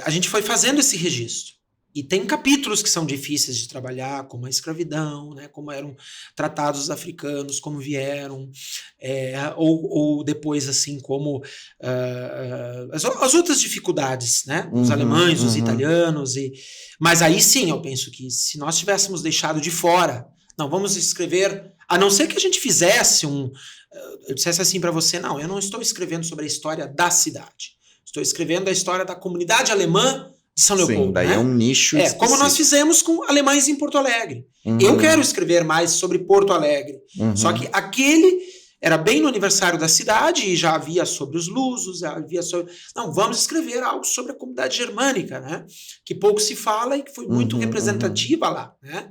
Speaker 2: a gente foi fazendo esse registro. E tem capítulos que são difíceis de trabalhar, como a escravidão, né, como eram tratados os africanos, como vieram, ou depois, assim, como as outras dificuldades, né, os alemães, os italianos. Mas aí sim, eu penso que se nós tivéssemos deixado de fora, não, vamos escrever, a não ser que a gente fizesse eu dissesse assim para você, não, eu não estou escrevendo sobre a história da cidade, estou escrevendo a história da comunidade alemã de São Leopoldo.
Speaker 1: Sim, daí
Speaker 2: né?
Speaker 1: é um nicho específico.
Speaker 2: Como nós fizemos com alemães em Porto Alegre. Eu quero escrever mais sobre Porto Alegre. Só que aquele era bem no aniversário da cidade e já havia sobre os lusos, havia sobre... Não, vamos escrever algo sobre a comunidade germânica, né? Que pouco se fala e que foi muito representativa lá, né?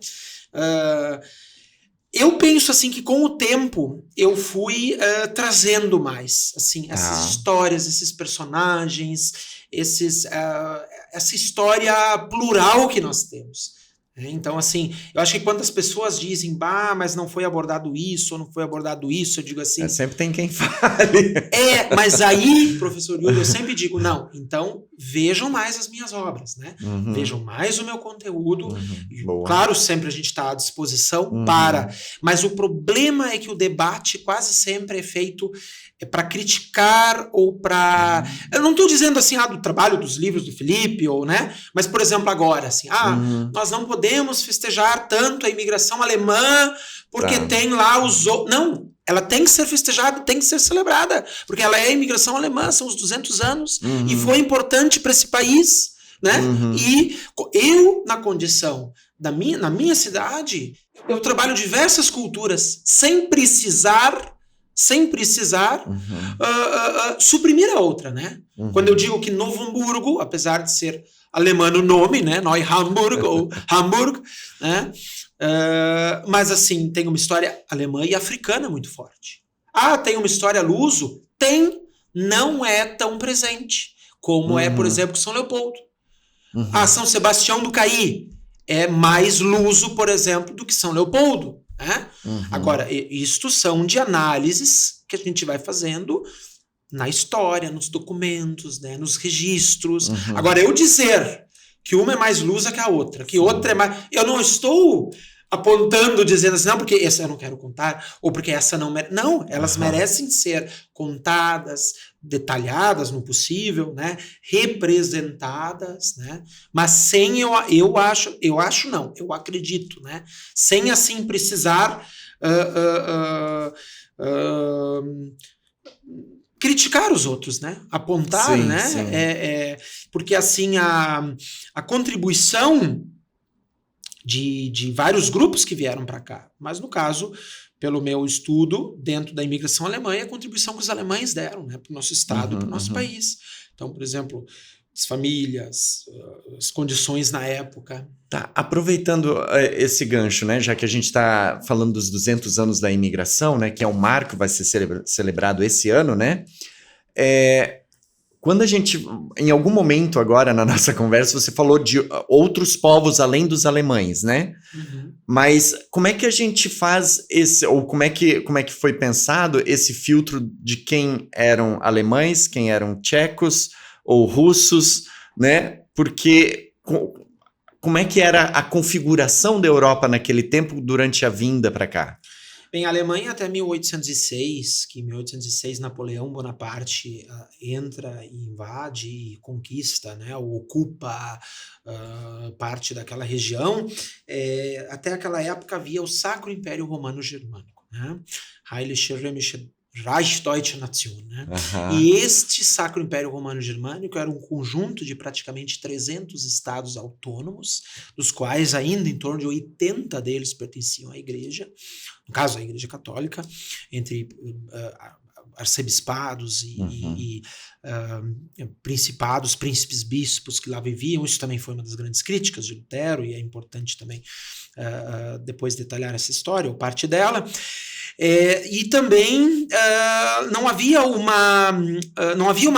Speaker 2: Eu penso assim que com o tempo eu fui trazendo mais assim, essas histórias, esses personagens, essa história plural que nós temos. Então, assim, eu acho que quando as pessoas dizem, mas não foi abordado isso, ou não foi abordado isso, eu digo assim...
Speaker 1: Sempre tem quem fale.
Speaker 2: Mas aí, professor Yuri, eu sempre digo, não, então vejam mais as minhas obras, né? Vejam mais o meu conteúdo. Claro, sempre a gente está à disposição mas o problema é que o debate quase sempre é feito para criticar ou para... Eu não estou dizendo assim, do trabalho dos livros do Felipe, ou, né? Mas, por exemplo, agora, assim, nós não podemos festejar tanto a imigração alemã porque tem lá os... Não, ela tem que ser festejada, tem que ser celebrada, porque ela é a imigração alemã, são os 200 anos, e foi importante para esse país, né? E eu, na condição na minha cidade, eu trabalho diversas culturas sem precisar suprimir a outra, né? Quando eu digo que Novo Hamburgo, apesar de ser alemão o nome, né? Neu-Hamburg ou Hamburg, né? Mas assim, tem uma história alemã e africana muito forte. Tem uma história luso? Tem, não é tão presente como é, por exemplo, São Leopoldo. São Sebastião do Caí é mais luso, por exemplo, do que São Leopoldo. Né? Agora, isto são de análises que a gente vai fazendo na história, nos documentos, né, nos registros. Agora, eu dizer que uma é mais lusa que a outra, que outra é mais... Eu não estou apontando, dizendo assim, não, porque essa eu não quero contar, ou porque essa não merece. Não, elas merecem ser contadas, detalhadas no possível, né, representadas, né, mas sem eu acredito, né, sem assim precisar criticar os outros, né, apontar, né, porque assim a contribuição de vários grupos que vieram para cá, mas no caso, pelo meu estudo, dentro da imigração alemã, a contribuição que os alemães deram, né, para o nosso estado, para o nosso país. Então, por exemplo, as famílias, as condições na época.
Speaker 1: Tá, aproveitando esse gancho, né, já que a gente está falando dos 200 anos da imigração, né, que é um marco que vai ser celebrado esse ano, né, quando a gente, em algum momento agora na nossa conversa, você falou de outros povos além dos alemães, né, mas como é que a gente faz ou como é que foi pensado esse filtro de quem eram alemães, quem eram tchecos ou russos, né, porque... Como é que era a configuração da Europa naquele tempo durante a vinda para cá?
Speaker 2: Bem, a Alemanha até 1806, que em 1806 Napoleão Bonaparte entra e invade e conquista, né, ou ocupa parte daquela região. Até aquela época havia o Sacro Império Romano Germânico, né? Heilige Römische Reich Deutsche Nation, né? E este Sacro Império Romano Germânico era um conjunto de praticamente 300 estados autônomos, dos quais ainda em torno de 80 deles pertenciam à Igreja, no caso a Igreja Católica, entre arcebispados e principados, príncipes bispos que lá viviam. Isso também foi uma das grandes críticas de Lutero, e é importante também depois detalhar essa história, ou parte dela. E também não havia uma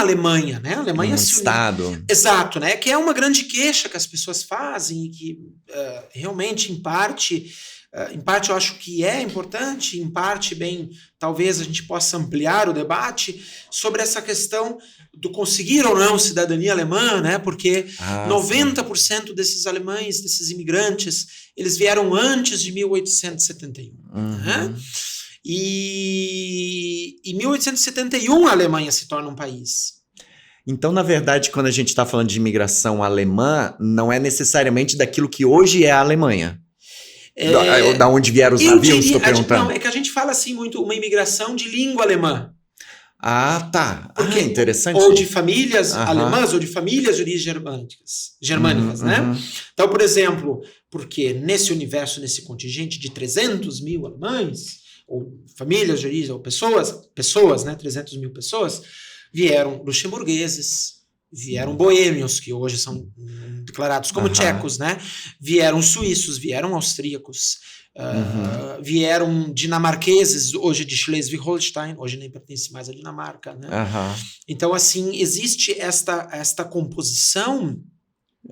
Speaker 2: Alemanha, né? A Alemanha
Speaker 1: Estado.
Speaker 2: Exato, né? Que é uma grande queixa que as pessoas fazem e que realmente, em parte eu acho que é importante, em parte, bem, talvez a gente possa ampliar o debate sobre essa questão do conseguir ou não cidadania alemã, né? Porque 90% desses alemães, desses imigrantes, eles vieram antes de 1871, né? E em 1871 a Alemanha se torna um país.
Speaker 1: Então, na verdade, quando a gente está falando de imigração alemã, não é necessariamente daquilo que hoje é a Alemanha. Da onde vieram os navios, estou perguntando.
Speaker 2: Não, é que a gente fala assim muito, uma imigração de língua alemã.
Speaker 1: Ah, tá. Porque, interessante.
Speaker 2: Ou de famílias alemãs, ou de famílias de origem germânicas, né? Então, por exemplo, porque nesse universo, nesse contingente de 300 mil alemães, ou famílias de origem, ou pessoas, né, 300 mil pessoas, vieram luxemburgueses, vieram boêmios, que hoje são declarados como tchecos, né? Vieram suíços, vieram austríacos, vieram dinamarqueses, hoje de Schleswig-Holstein, hoje nem pertence mais à Dinamarca, né? Então, assim, existe esta composição...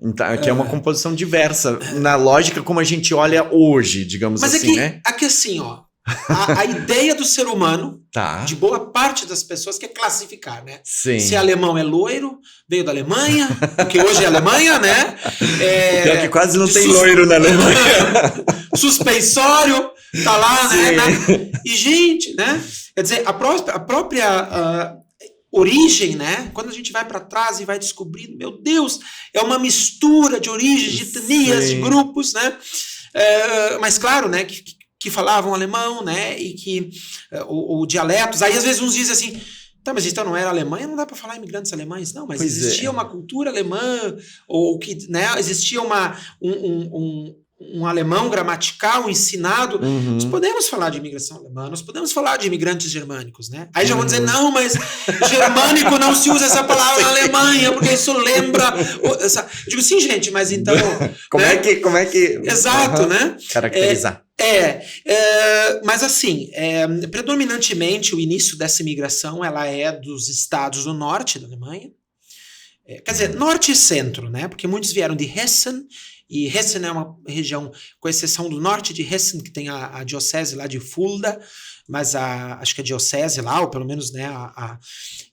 Speaker 1: Então, que é uma composição diversa, na lógica como a gente olha hoje, digamos assim, né?
Speaker 2: Mas é que assim, ó, a ideia do ser humano, de boa parte das pessoas, que é classificar, né?
Speaker 1: Sim.
Speaker 2: Se alemão é loiro, veio da Alemanha, porque hoje é Alemanha, né?
Speaker 1: Pior que quase não tem loiro na Alemanha.
Speaker 2: Suspensório, tá lá, né? E, gente, né? Quer dizer, a própria origem, né? Quando a gente vai para trás e vai descobrindo, meu Deus, é uma mistura de origens, de etnias, de grupos, né? Mas claro, né? Que falavam alemão, né, e que ou dialetos, aí às vezes uns dizem assim, tá, mas então não era Alemanha, não dá para falar imigrantes alemães, não, mas existia uma cultura alemã, ou que, né, existia um alemão gramatical ensinado. Nós podemos falar de imigração alemã, nós podemos falar de imigrantes germânicos, né? Aí já vão dizer, não, mas germânico não se usa essa palavra na Alemanha, porque isso lembra... Eu digo, sim, gente, mas então...
Speaker 1: Como é que...
Speaker 2: Exato, né?
Speaker 1: Caracterizar.
Speaker 2: Mas assim, predominantemente o início dessa imigração ela é dos estados do norte da Alemanha, quer dizer, norte e centro, né? Porque muitos vieram de Hessen, e Hessen é uma região, com exceção do norte de Hessen, que tem a diocese lá de Fulda, mas acho que a diocese lá, ou pelo menos, né,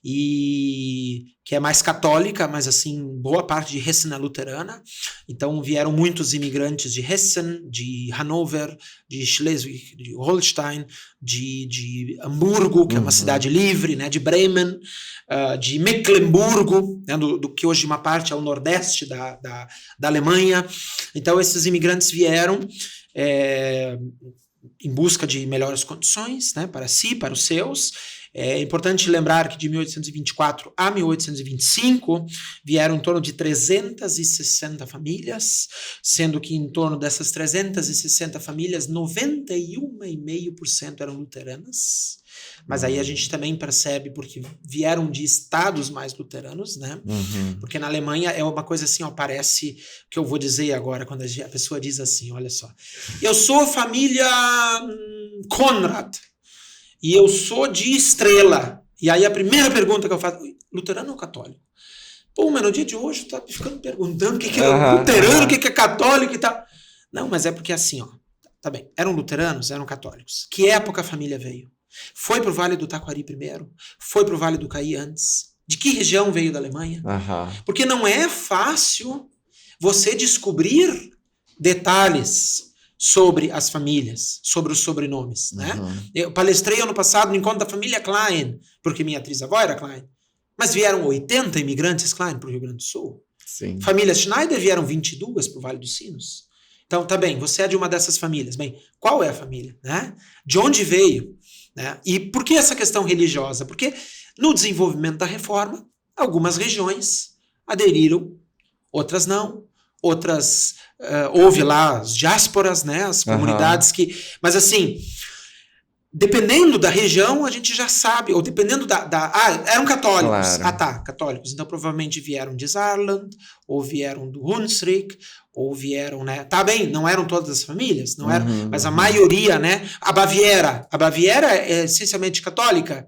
Speaker 2: e que é mais católica, mas assim, boa parte de Hessen é luterana. Então vieram muitos imigrantes de Hessen, de Hannover, de Schleswig, de Holstein, de Hamburgo, que é uma cidade livre, né, de Bremen, de Mecklemburgo, né, do que hoje uma parte é o nordeste da Alemanha. Então esses imigrantes vieram em busca de melhores condições, né, para si, para os seus, É importante lembrar que de 1824 a 1825 vieram em torno de 360 famílias, sendo que em torno dessas 360 famílias, 91,5% eram luteranas. Mas aí a gente também percebe porque vieram de estados mais luteranos, né? Porque na Alemanha é uma coisa assim, ó, parece que eu vou dizer agora, quando a pessoa diz assim, olha só, eu sou família Konrad, e eu sou de Estrela. E aí a primeira pergunta que eu faço, luterano ou católico? Pô, mas no dia de hoje tá ficando perguntando o que é luterano, o que é católico e tal. Não, mas é porque assim, ó, tá bem, eram luteranos, eram católicos. Que época a família veio? Foi pro Vale do Taquari primeiro? Foi pro Vale do Caí antes? De que região veio da Alemanha? Porque não é fácil você descobrir detalhes sobre as famílias, sobre os sobrenomes, né? Eu palestrei ano passado no encontro da família Klein, porque minha trisavó era Klein. Mas vieram 80 imigrantes Klein para o Rio Grande do Sul.
Speaker 1: Sim.
Speaker 2: Famílias Schneider vieram 22 para o Vale dos Sinos. Então, tá bem, você é de uma dessas famílias. Bem, qual é a família? Né? De onde veio? Né? E por que essa questão religiosa? Porque no desenvolvimento da reforma, algumas regiões aderiram, outras não. Outras, houve lá as diásporas, né? As comunidades que... Mas assim, dependendo da região, a gente já sabe, ou dependendo eram católicos. Claro. Católicos. Então provavelmente vieram de Saarland, ou vieram do Hunsrück, ou vieram, né? Tá bem, não eram todas as famílias, não eram, mas a maioria, né? A Baviera é essencialmente católica,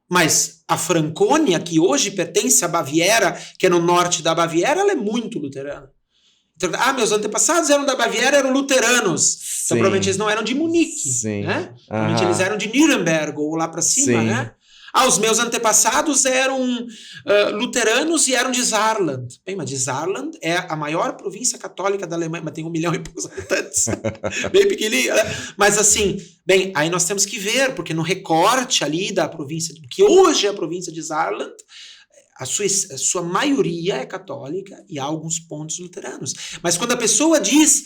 Speaker 2: mas a Franconia, que hoje pertence à Baviera, que é no norte da Baviera, ela é muito luterana. Então, meus antepassados eram da Baviera, eram luteranos. Então, provavelmente eles não eram de Munique, né? Provavelmente eles eram de Nuremberg, ou lá para cima, né? Os meus antepassados eram luteranos e eram de Saarland. Bem, mas de Saarland é a maior província católica da Alemanha, mas tem 1 milhão e poucos habitantes. Bem pequenininha, né? Mas assim, bem, aí nós temos que ver, porque no recorte ali da província, que hoje é a província de Saarland, a sua maioria é católica e há alguns pontos luteranos. Mas quando a pessoa diz,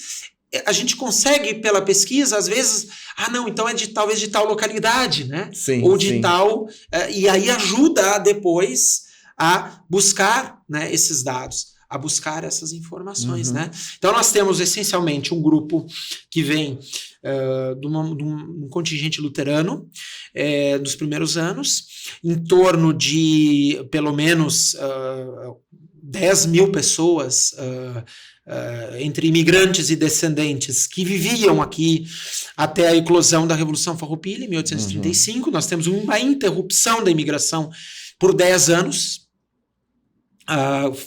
Speaker 2: a gente consegue, pela pesquisa, às vezes, não, então é talvez de tal localidade, né?
Speaker 1: Sim,
Speaker 2: ou de tal... e aí ajuda depois a buscar, né, esses dados, a buscar essas informações, né? Então nós temos essencialmente um grupo que vem de um contingente luterano dos primeiros anos, em torno de pelo menos 10 mil pessoas entre imigrantes e descendentes que viviam aqui até a eclosão da Revolução Farroupilha em 1835. Nós temos uma interrupção da imigração por 10 anos.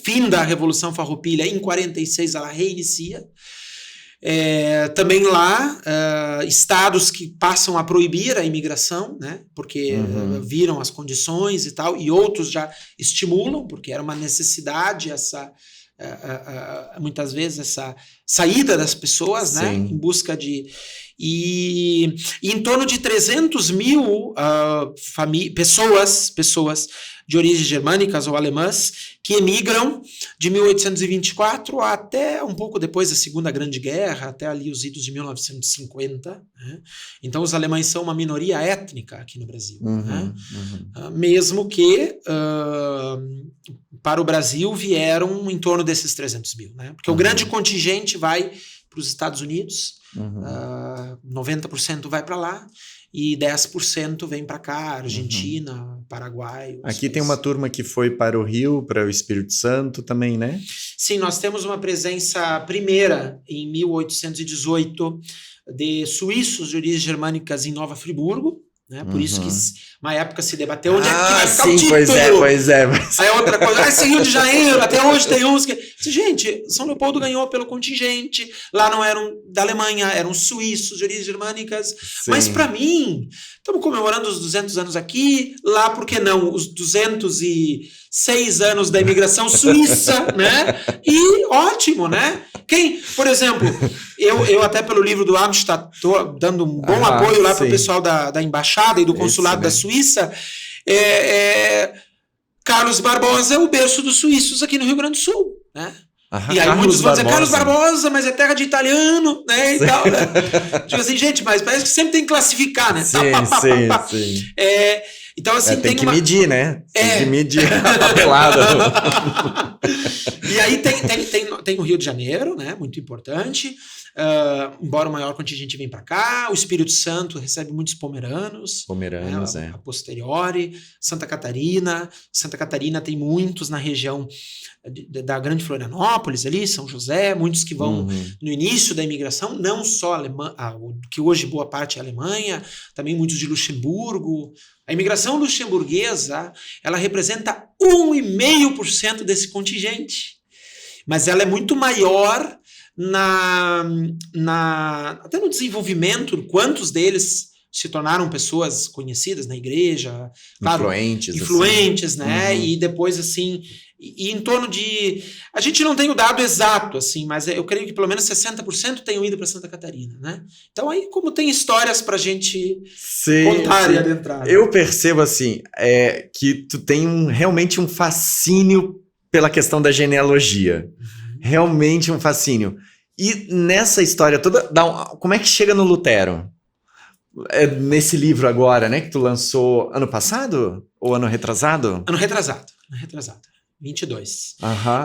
Speaker 2: Fim da Revolução Farroupilha, em 46 ela reinicia. Também lá, estados que passam a proibir a imigração, né, porque viram as condições e tal, e outros já estimulam, porque era uma necessidade muitas vezes essa saída das pessoas, né, em busca de... E em torno de 300 mil pessoas de origens germânicas ou alemãs que emigram de 1824 até um pouco depois da Segunda Grande Guerra, até ali os idos de 1950. Né? Então os alemães são uma minoria étnica aqui no Brasil. Né? Mesmo que para o Brasil vieram em torno desses 300 mil. Né? Porque o grande contingente vai para os Estados Unidos, 90% vai para lá, e 10% vem para cá, Argentina, Paraguai.
Speaker 1: Aqui tem uma turma que foi para o Rio, para o Espírito Santo também, né?
Speaker 2: Sim, nós temos uma presença primeira em 1818 de suíços de origens germânicas em Nova Friburgo, né? Por isso que uma época se debateu onde é que vai ficar o título.
Speaker 1: Pois é.
Speaker 2: Aí outra coisa, esse Rio de Janeiro, até hoje tem uns que... Gente, São Leopoldo ganhou pelo contingente, lá não eram da Alemanha, eram suíços de origens germânicas, mas para mim, estamos comemorando os 200 anos aqui, lá por que não, os 206 anos da imigração suíça, né? E ótimo, né? Por exemplo, eu até pelo livro do Amstadt estou dando um bom apoio lá para o pessoal da embaixada e do consulado da Suíça. Carlos Barbosa é o berço dos suíços aqui no Rio Grande do Sul, né? E aí muitos vão dizer, Carlos Barbosa, mas é terra de italiano, né, e tal, né? Tipo assim, gente, mas parece que sempre tem que classificar, né?
Speaker 1: Sim.
Speaker 2: Então, assim,
Speaker 1: tem que medir, né? Tem que medir a papelada.
Speaker 2: E aí tem o Rio de Janeiro, né? Muito importante. Embora o maior contingente venha para cá, o Espírito Santo recebe muitos pomeranos. A posteriori. Santa Catarina tem muitos na região da Grande Florianópolis ali, São José, muitos que vão no início da imigração, não só que hoje boa parte é a Alemanha, também muitos de Luxemburgo. A imigração luxemburguesa, ela representa 1,5% desse contingente, mas ela é muito maior até no desenvolvimento, quantos deles se tornaram pessoas conhecidas na igreja, claro, influentes, assim. Né? E depois, assim, e em torno de... A gente não tem o dado exato, assim, mas eu creio que pelo menos 60% tenham ido para Santa Catarina, né? Então aí, como tem histórias para a gente contar e adentrar.
Speaker 1: Eu percebo, assim, que tu tem realmente um fascínio pela questão da genealogia. Realmente um fascínio. E nessa história toda, como é que chega no Lutero? Nesse livro agora, né, que tu lançou ano passado? Ou ano retrasado?
Speaker 2: Ano retrasado. 22.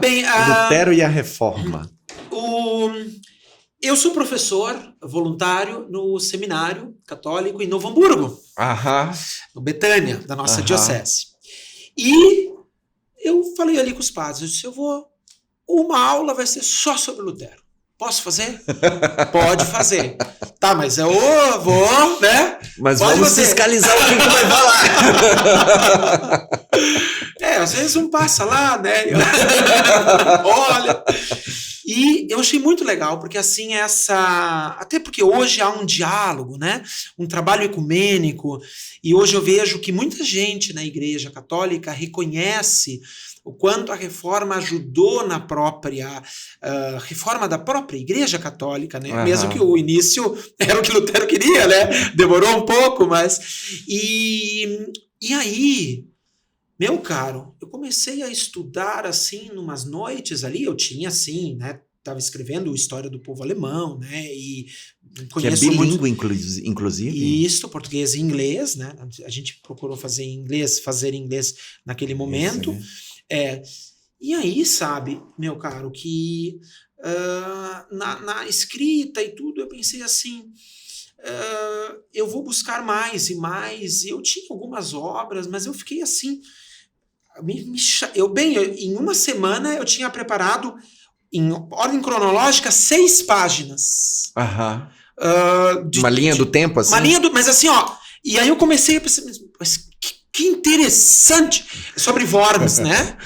Speaker 1: Bem, Lutero e a Reforma.
Speaker 2: Eu sou professor voluntário no seminário católico em Novo Hamburgo, no Betânia, da nossa diocese. E eu falei ali com os padres, eu disse, uma aula vai ser só sobre Lutero. Posso fazer? Pode fazer. Tá, mas eu vou, né?
Speaker 1: Mas vamos fiscalizar o que tu vai falar.
Speaker 2: Às vezes um passa lá, né? Olha. E eu achei muito legal, porque assim, até porque hoje há um diálogo, né? Um trabalho ecumênico, e hoje eu vejo que muita gente na Igreja Católica reconhece o quanto a reforma ajudou na própria reforma da própria Igreja Católica, né? Mesmo que o início era o que Lutero queria, né? Demorou um pouco, mas... E aí, meu caro, eu comecei a estudar, assim, numas noites ali, eu tinha, assim, né? Estava escrevendo História do Povo Alemão, né? E conheço
Speaker 1: que é bilíngue, inclusive.
Speaker 2: Isso, português e inglês, né? A gente procurou fazer em inglês naquele momento.
Speaker 1: Isso,
Speaker 2: e aí, sabe, meu caro, que na escrita e tudo, eu pensei assim, eu vou buscar mais e mais, e eu tinha algumas obras, mas eu fiquei assim, em uma semana eu tinha preparado, em ordem cronológica, 6 páginas.
Speaker 1: Uma linha do tempo, assim?
Speaker 2: Mas assim, e aí eu comecei a pensar, mas que interessante, sobre Worms, né?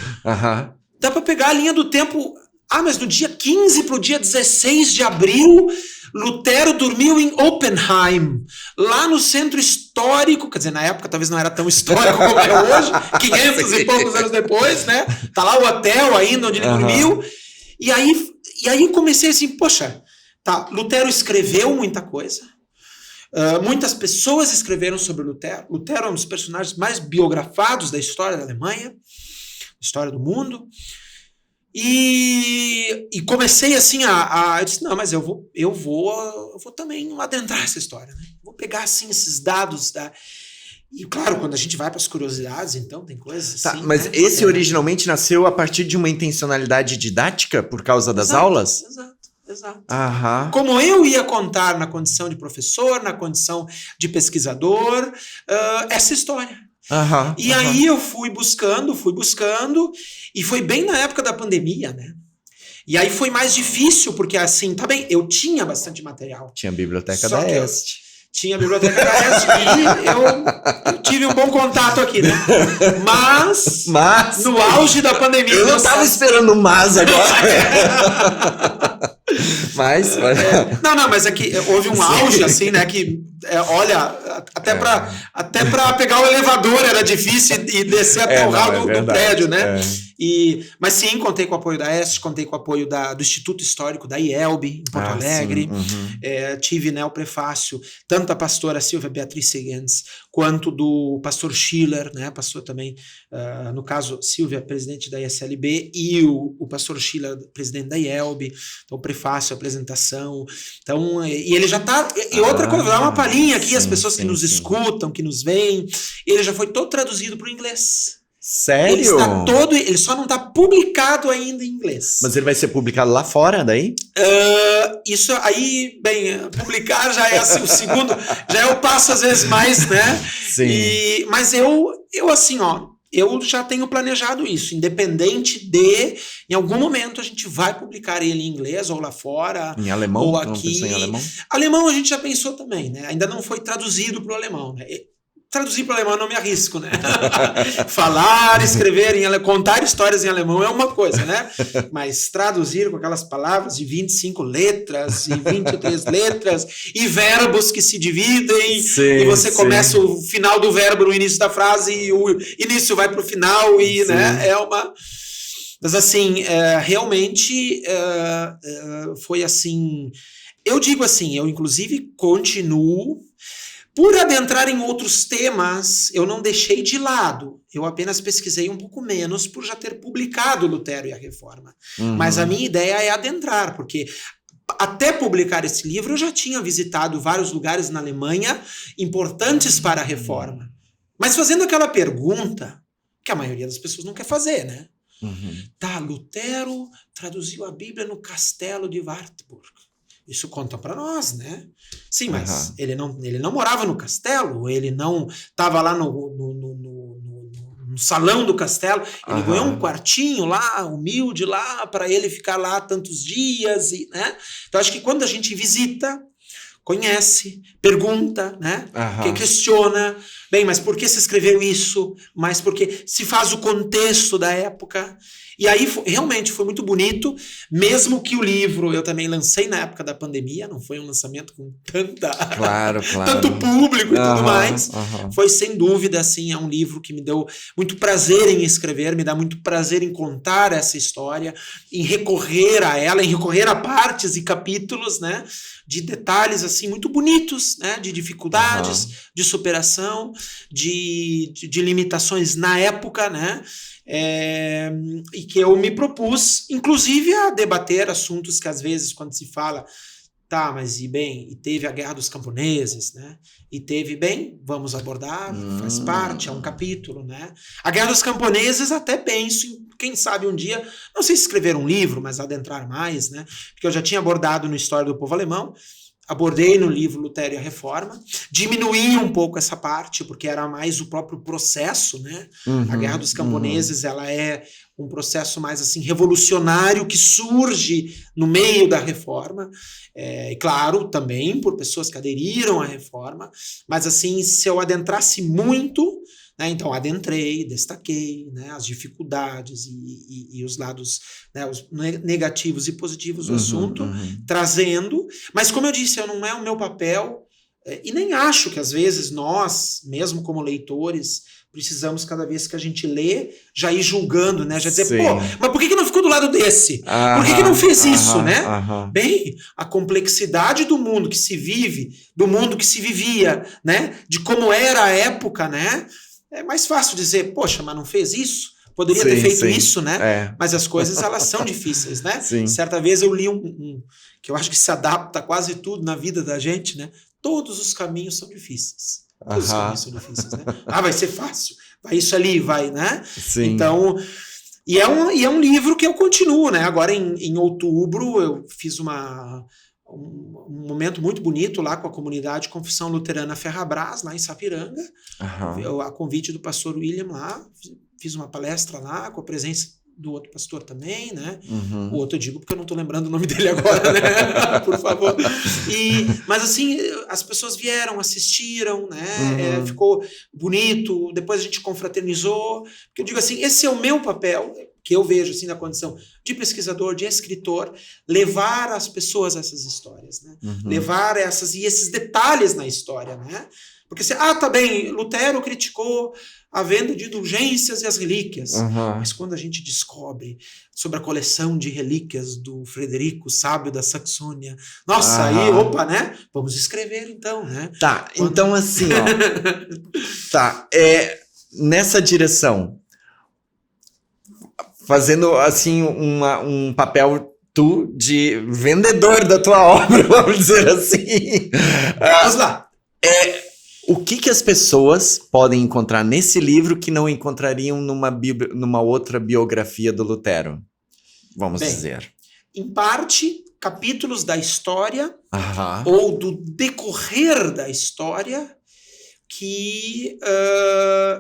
Speaker 2: Dá para pegar a linha do tempo. Mas do dia 15 para o dia 16 de abril, Lutero dormiu em Oppenheim, lá no centro histórico, quer dizer, na época talvez não era tão histórico como é hoje, 500 e poucos anos depois, né? Tá lá o hotel ainda onde ele dormiu. E aí eu comecei assim, poxa, tá, Lutero escreveu muita coisa. Muitas pessoas escreveram sobre Lutero. Lutero é um dos personagens mais biografados da história da Alemanha, história do mundo. E comecei assim eu disse, não, mas eu vou também adentrar essa história, né? Vou pegar assim esses dados e claro, quando a gente vai para as curiosidades, então tem coisas assim,
Speaker 1: mas
Speaker 2: né?
Speaker 1: Esse originalmente nasceu a partir de uma intencionalidade didática por causa das aulas?
Speaker 2: Exato. Como eu ia contar na condição de professor, na condição de pesquisador, essa história. Aí eu fui buscando, e foi bem na época da pandemia, né? E aí foi mais difícil, porque assim, tá bem, eu tinha bastante material.
Speaker 1: Tinha a Biblioteca da Este.
Speaker 2: Tinha a Biblioteca da Este e eu tive um bom contato aqui, né? Mas no auge da pandemia...
Speaker 1: Eu não tava esperando mas agora. Mas
Speaker 2: é que houve um auge, assim, né, que, olha, até para pegar o elevador era difícil e descer até o hall do prédio, né? Mas sim, contei com o apoio da EST, contei com o apoio do Instituto Histórico da IELB, em Porto Alegre. Tive, né, o prefácio, tanto da pastora Silvia Beatriz Seguens, quanto do pastor Schiller, né, pastor também, no caso, Silvia, presidente da ISLB, e o pastor Schiller, presidente da IELB. Então, o prefácio, a apresentação. Então, e ele já tá... E outra coisa, vou dar uma palhinha aqui, as pessoas que nos escutam, que nos veem, ele já foi todo traduzido para o inglês.
Speaker 1: Sério?
Speaker 2: Ele só não está publicado ainda em inglês.
Speaker 1: Mas ele vai ser publicado lá fora, daí?
Speaker 2: Isso aí, bem, publicar já é assim, o segundo, já é o passo às vezes mais, né?
Speaker 1: Sim.
Speaker 2: Mas eu assim, eu já tenho planejado isso, independente de, em algum momento a gente vai publicar ele em inglês ou lá fora.
Speaker 1: Em alemão?
Speaker 2: Ou aqui.
Speaker 1: Em alemão?
Speaker 2: Alemão a gente já pensou também, né? Ainda não foi traduzido para o alemão, né? Traduzir para o alemão eu não me arrisco, né? Falar, escrever, contar histórias em alemão é uma coisa, né? Mas traduzir com aquelas palavras de 25 letras e 23 letras e verbos que se dividem e você começa o final do verbo no início da frase e o início vai para o final e, né? É uma... Mas assim, realmente foi assim... Eu digo assim, eu inclusive continuo. Por adentrar em outros temas, eu não deixei de lado. Eu apenas pesquisei um pouco menos por já ter publicado Lutero e a Reforma. Mas a minha ideia é adentrar, porque até publicar esse livro eu já tinha visitado vários lugares na Alemanha importantes para a Reforma. Mas fazendo aquela pergunta que a maioria das pessoas não quer fazer, né? Tá, Lutero traduziu a Bíblia no castelo de Wartburg. Isso conta para nós, né? Sim, mas ele não morava no castelo, ele não estava lá no salão do castelo, ele ganhou um quartinho lá, humilde lá, para ele ficar lá tantos dias, né? Então acho que quando a gente visita, conhece, pergunta, né? Que questiona, bem, mas por que se escreveu isso? Mas porque se faz o contexto da época. E aí, realmente, foi muito bonito, mesmo que o livro eu também lancei na época da pandemia, não foi um lançamento com tanto público e tudo mais. Foi, sem dúvida, assim, é um livro que me deu muito prazer em escrever, me dá muito prazer em contar essa história, em recorrer a ela, em recorrer a partes e capítulos, né, de detalhes, assim, muito bonitos, né, de dificuldades, de superação, de limitações na época, né, e que eu me propus, inclusive, a debater assuntos que às vezes, quando se fala, tá, mas e teve a Guerra dos Camponeses, né? E teve, vamos abordar, faz parte, é um capítulo, né? A Guerra dos Camponeses até penso em, quem sabe um dia, não sei se escrever um livro, mas adentrar mais, né? Porque eu já tinha abordado no História do Povo Alemão, abordei no livro Lutero e a Reforma, diminuí um pouco essa parte, porque era mais o próprio processo, né? A Guerra dos Camponeses, ela é um processo mais assim revolucionário que surge no meio da Reforma, e claro, também por pessoas que aderiram à Reforma, mas assim, se eu adentrasse muito, né, então adentrei, destaquei, né, as dificuldades e os lados, né, os negativos e positivos do assunto, trazendo, mas como eu disse, não é o meu papel, e nem acho que às vezes nós, mesmo como leitores, precisamos, cada vez que a gente lê, já ir julgando, né? Já dizer, mas por que não ficou do lado desse? Por que não fez isso, né? Bem, a complexidade do mundo que se vive, do mundo que se vivia, né? De como era a época, né? É mais fácil dizer, poxa, mas não fez isso? Poderia ter feito isso, né? Mas as coisas, elas são difíceis, né? Certa vez eu li que eu acho que se adapta a quase tudo na vida da gente, né? Todos os caminhos são difíceis. Todos os caminhos são difíceis, né? Vai ser fácil. Vai isso ali, vai, né? Então, e é um livro que eu continuo, né? Agora, em outubro, eu fiz um momento muito bonito lá com a comunidade Confissão Luterana Ferrabras, lá em Sapiranga. A convite do pastor William lá, fiz uma palestra lá, com a presença do outro pastor também, né? O outro eu digo porque eu não estou lembrando o nome dele agora, né? Por favor. Mas assim, as pessoas vieram, assistiram, né? Ficou bonito, depois a gente confraternizou, porque eu digo assim, esse é o meu papel, que eu vejo assim na condição de pesquisador, de escritor, levar as pessoas a essas histórias, né? Levar esses detalhes na história, né? Porque tá bem, Lutero criticou a venda de indulgências e as relíquias, mas quando a gente descobre sobre a coleção de relíquias do Frederico, sábio da Saxônia, nossa, aí, opa, né? Vamos escrever então, né?
Speaker 1: Tá, então assim, ó, nessa direção, fazendo assim um papel tu de vendedor da tua obra, vamos dizer assim.
Speaker 2: Vamos lá.
Speaker 1: O que as pessoas podem encontrar nesse livro que não encontrariam numa outra biografia do Lutero? Vamos dizer.
Speaker 2: Em parte, capítulos da história
Speaker 1: Aham.
Speaker 2: ou do decorrer da história que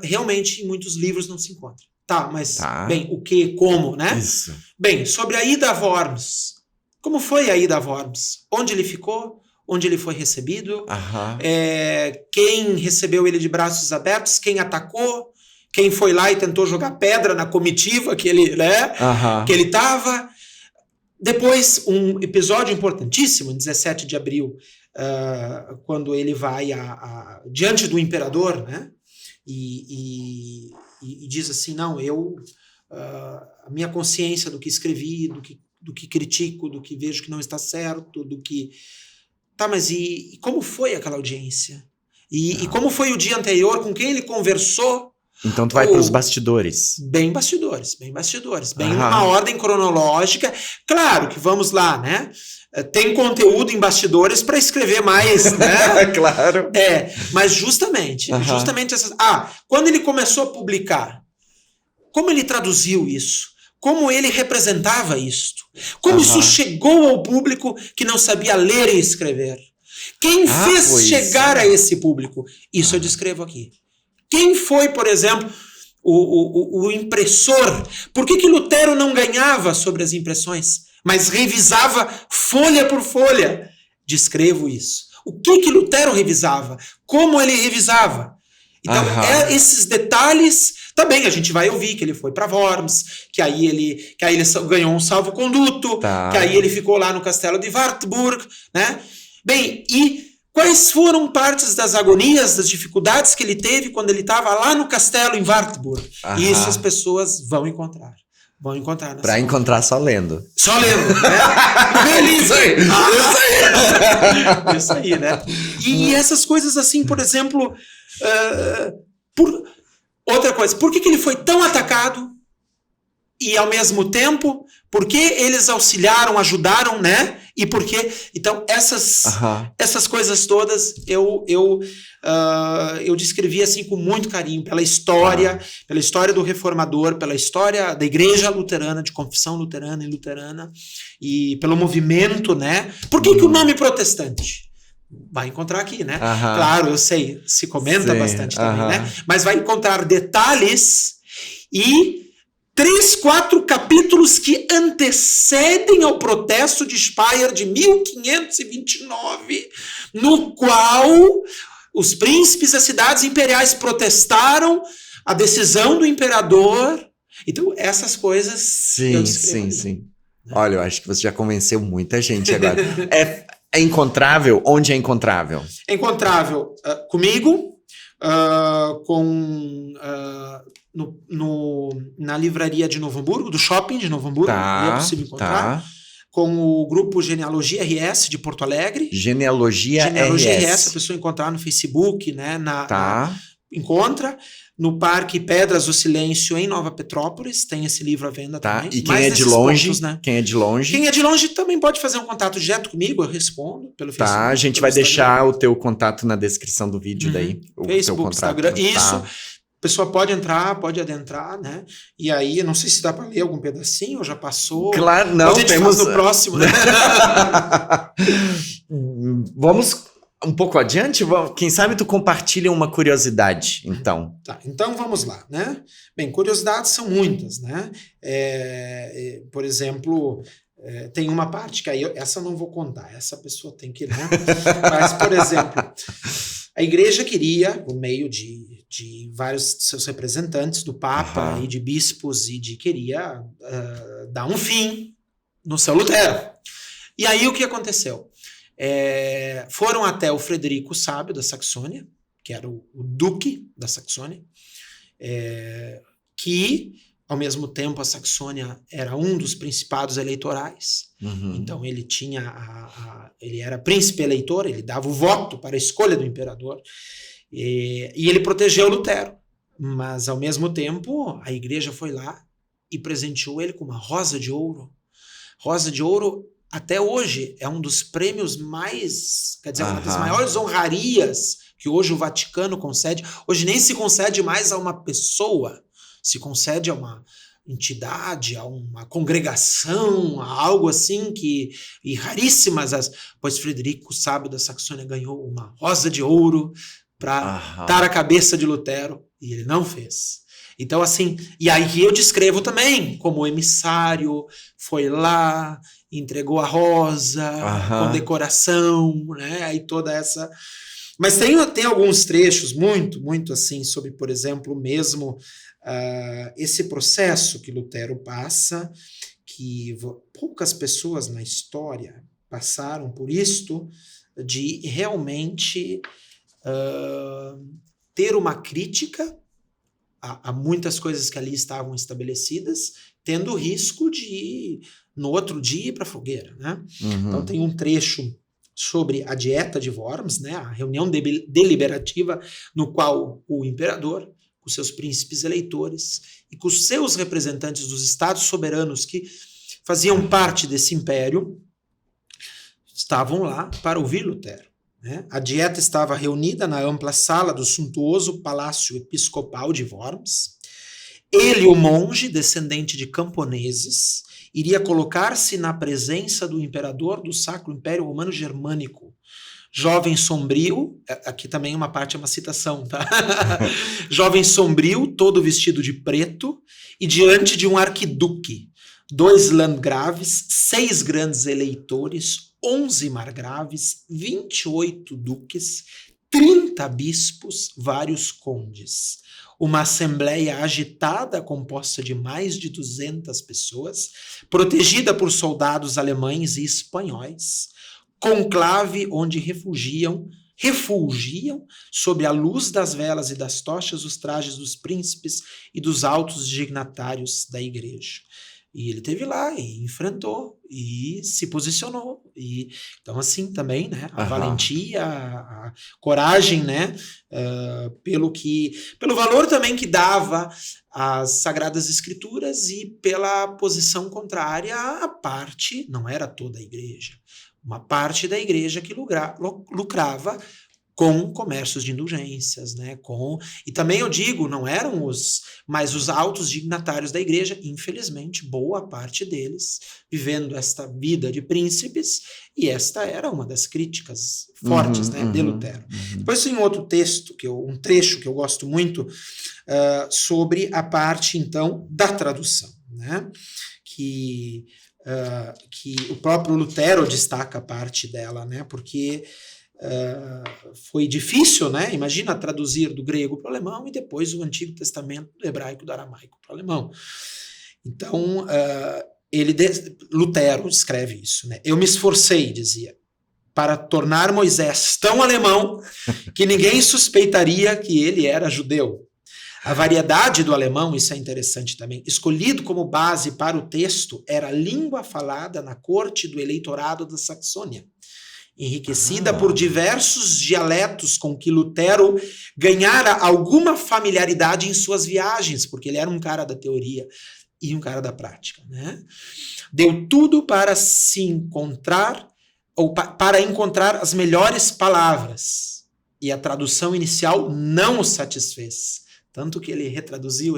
Speaker 2: realmente em muitos livros não se encontra. Tá, mas bem, o que, como, né?
Speaker 1: Isso.
Speaker 2: Bem, sobre a ida a Worms. Como foi a ida a Worms? Onde ele ficou? Onde ele foi recebido?
Speaker 1: Aham.
Speaker 2: Quem recebeu ele de braços abertos? Quem atacou? Quem foi lá e tentou jogar pedra na comitiva que ele, né?
Speaker 1: Aham.
Speaker 2: Que ele estava? Depois, um episódio importantíssimo, em 17 de abril, quando ele vai diante do imperador, né? E diz assim, não, a minha consciência do que escrevi, do que critico, do que vejo que não está certo, do que... Tá, mas e como foi aquela audiência? E como foi o dia anterior, com quem ele conversou?
Speaker 1: Então tu vai para os bastidores.
Speaker 2: Bem bastidores. Bem numa ordem cronológica. Claro que vamos lá, né? Tem conteúdo em bastidores para escrever mais, né?
Speaker 1: Claro.
Speaker 2: Mas justamente essas... quando ele começou a publicar, como ele traduziu isso? Como ele representava isto? Como isso chegou ao público que não sabia ler e escrever? Quem fez chegar a esse público? Isso eu descrevo aqui. Quem foi, por exemplo, o impressor? Por que Lutero não ganhava sobre as impressões, mas revisava folha por folha? Descrevo isso. O que Lutero revisava? Como ele revisava? Então, esses detalhes... Também a gente vai ouvir que ele foi para Worms, que aí ele ganhou um salvo-conduto, que aí ele ficou lá no castelo de Wartburg, né? Bem, e quais foram partes das agonias, das dificuldades que ele teve quando ele estava lá no castelo em Wartburg? Isso as pessoas vão encontrar. Para
Speaker 1: encontrar só lendo.
Speaker 2: Só lendo, né?
Speaker 1: Isso aí!
Speaker 2: Isso aí, né? E essas coisas assim, por exemplo... Outra coisa, por que ele foi tão atacado e, ao mesmo tempo, por que eles auxiliaram, ajudaram, né? E por que... Então, essas coisas todas eu descrevi assim com muito carinho, pela história do reformador, pela história da igreja luterana, de confissão luterana e luterana, e pelo movimento, né? Por que o nome protestante? Vai encontrar aqui, né? Claro, eu sei, se comenta bastante também, né? Mas vai encontrar detalhes e 3, 4 capítulos que antecedem ao protesto de Speyer de 1529, no qual os príncipes das cidades imperiais protestaram a decisão do imperador. Então, essas coisas...
Speaker 1: Sim. Olha, eu acho que você já convenceu muita gente agora. É encontrável? Onde é encontrável?
Speaker 2: É encontrável comigo, na livraria de Novo Hamburgo, do shopping de Novo Hamburgo, é possível encontrar. Com o grupo Genealogia RS de Porto Alegre.
Speaker 1: Genealogia RS.
Speaker 2: A pessoa encontrar no Facebook, né? Encontra. No Parque Pedras do Silêncio, em Nova Petrópolis, tem esse livro à venda também.
Speaker 1: E quem é de longe? Pontos, né? Quem é de longe
Speaker 2: também pode fazer um contato direto comigo, eu respondo pelo Facebook.
Speaker 1: A gente vai deixar o teu contato na descrição do vídeo daí.
Speaker 2: Facebook, Instagram, isso. A pessoa pode entrar, pode adentrar, né? E aí, não sei se dá para ler algum pedacinho, ou já passou.
Speaker 1: Claro, não,
Speaker 2: a gente faz no próximo, né?
Speaker 1: Vamos um pouco adiante? Quem sabe tu compartilha uma curiosidade, então.
Speaker 2: Então vamos lá, né? Bem, curiosidades são muitas, né? Por exemplo, tem uma parte que aí, essa eu não vou contar, essa pessoa tem que, né? Mas, por exemplo, a igreja queria, por meio de vários seus representantes, do Papa e de bispos, queria dar um fim no seu Lutero. E aí o que aconteceu? Foram até o Frederico Sábio da Saxônia, que era o duque da Saxônia, que, ao mesmo tempo, a Saxônia era um dos principados eleitorais. Então ele tinha ele era príncipe eleitor, ele dava o voto para a escolha do imperador, e ele protegeu Lutero. Mas, ao mesmo tempo, a igreja foi lá e presenteou ele com uma rosa de ouro, Rosa de Ouro, até hoje, é um dos prêmios mais, quer dizer, uma das maiores honrarias que hoje o Vaticano concede. Hoje nem se concede mais a uma pessoa, se concede a uma entidade, a uma congregação, a algo assim e raríssimas pois Frederico, sábio da Saxônia, ganhou uma Rosa de Ouro para dar a cabeça de Lutero, e ele não fez. Então, assim, e aí eu descrevo também como emissário, foi lá, entregou a rosa, com decoração, né? Aí toda essa... Mas tem alguns trechos muito, muito assim, sobre, por exemplo, mesmo esse processo que Lutero passa, que poucas pessoas na história passaram por isto, de realmente ter uma crítica a muitas coisas que ali estavam estabelecidas, tendo o risco de, no outro dia, ir para a fogueira, né? Então tem um trecho sobre a Dieta de Worms, né? A reunião deliberativa no qual o imperador, com seus príncipes eleitores e com os seus representantes dos estados soberanos que faziam parte desse império, estavam lá para ouvir Lutero. Né? A dieta estava reunida na ampla sala do suntuoso Palácio Episcopal de Worms. Ele, o monge, descendente de camponeses, iria colocar-se na presença do imperador do Sacro Império Romano Germânico. Jovem sombrio, aqui também uma parte é uma citação, tá? Jovem sombrio, todo vestido de preto, e diante de um arquiduque, 2 landgraves, 6 grandes eleitores, 11 margraves, 28 duques, 30 bispos, vários condes. Uma assembleia agitada, composta de mais de 200 pessoas, protegida por soldados alemães e espanhóis, conclave onde refugiam sob a luz das velas e das tochas os trajes dos príncipes e dos altos dignatários da igreja. E ele esteve lá e enfrentou e se posicionou. E, então, assim, também, né, a valentia, a coragem, né, pelo valor também que dava às Sagradas Escrituras e pela posição contrária à parte, não era toda a igreja, uma parte da igreja que lucrava com comércios de indulgências, né? E também eu digo, não eram mas os altos dignatários da igreja, infelizmente, boa parte deles vivendo esta vida de príncipes, e esta era uma das críticas fortes, né, de Lutero. Depois tem outro texto, um trecho que eu gosto muito, sobre a parte, então, da tradução, né? Que o próprio Lutero destaca parte dela, né? Porque foi difícil, né? Imagina traduzir do grego para o alemão e depois o Antigo Testamento do hebraico do aramaico para o alemão. Então, Lutero escreve isso, né? Eu me esforcei, dizia, para tornar Moisés tão alemão que ninguém suspeitaria que ele era judeu. A variedade do alemão, isso é interessante também, escolhido como base para o texto, era a língua falada na corte do eleitorado da Saxônia, enriquecida por diversos dialetos com que Lutero ganhara alguma familiaridade em suas viagens, porque ele era um cara da teoria e um cara da prática, né? Deu tudo para se encontrar, ou para encontrar as melhores palavras, e a tradução inicial não o satisfez. Tanto que ele retraduziu.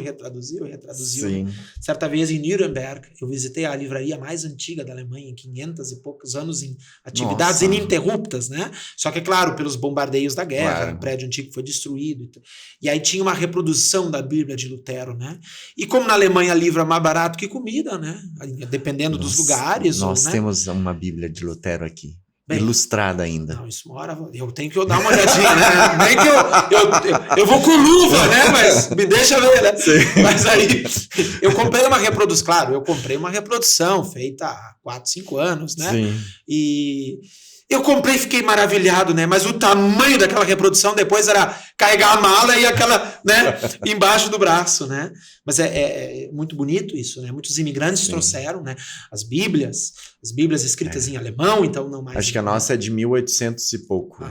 Speaker 1: Sim.
Speaker 2: Certa vez em Nuremberg, eu visitei a livraria mais antiga da Alemanha, em 500 e poucos anos, em atividades ininterruptas, né? Só que, claro, pelos bombardeios da guerra, o prédio antigo foi destruído. E aí tinha uma reprodução da Bíblia de Lutero, né? E como na Alemanha livro é mais barato que comida, né? Dependendo dos lugares.
Speaker 1: Nós
Speaker 2: né?
Speaker 1: temos uma Bíblia de Lutero aqui. Bem, ilustrada ainda.
Speaker 2: Não, isso uma hora eu tenho que dar uma olhadinha, né? Nem que eu vou com luva, né? Mas me deixa ver, né? Sim. Mas aí eu comprei uma reprodução feita há 4, 5 anos, né? Sim. E eu comprei e fiquei maravilhado, né? Mas o tamanho daquela reprodução depois era carregar a mala e aquela, né, embaixo do braço, né? Mas é muito bonito isso, né? Muitos imigrantes trouxeram, né, as Bíblias escritas em alemão, então não mais...
Speaker 1: Acho que a nossa é de 1800 e pouco.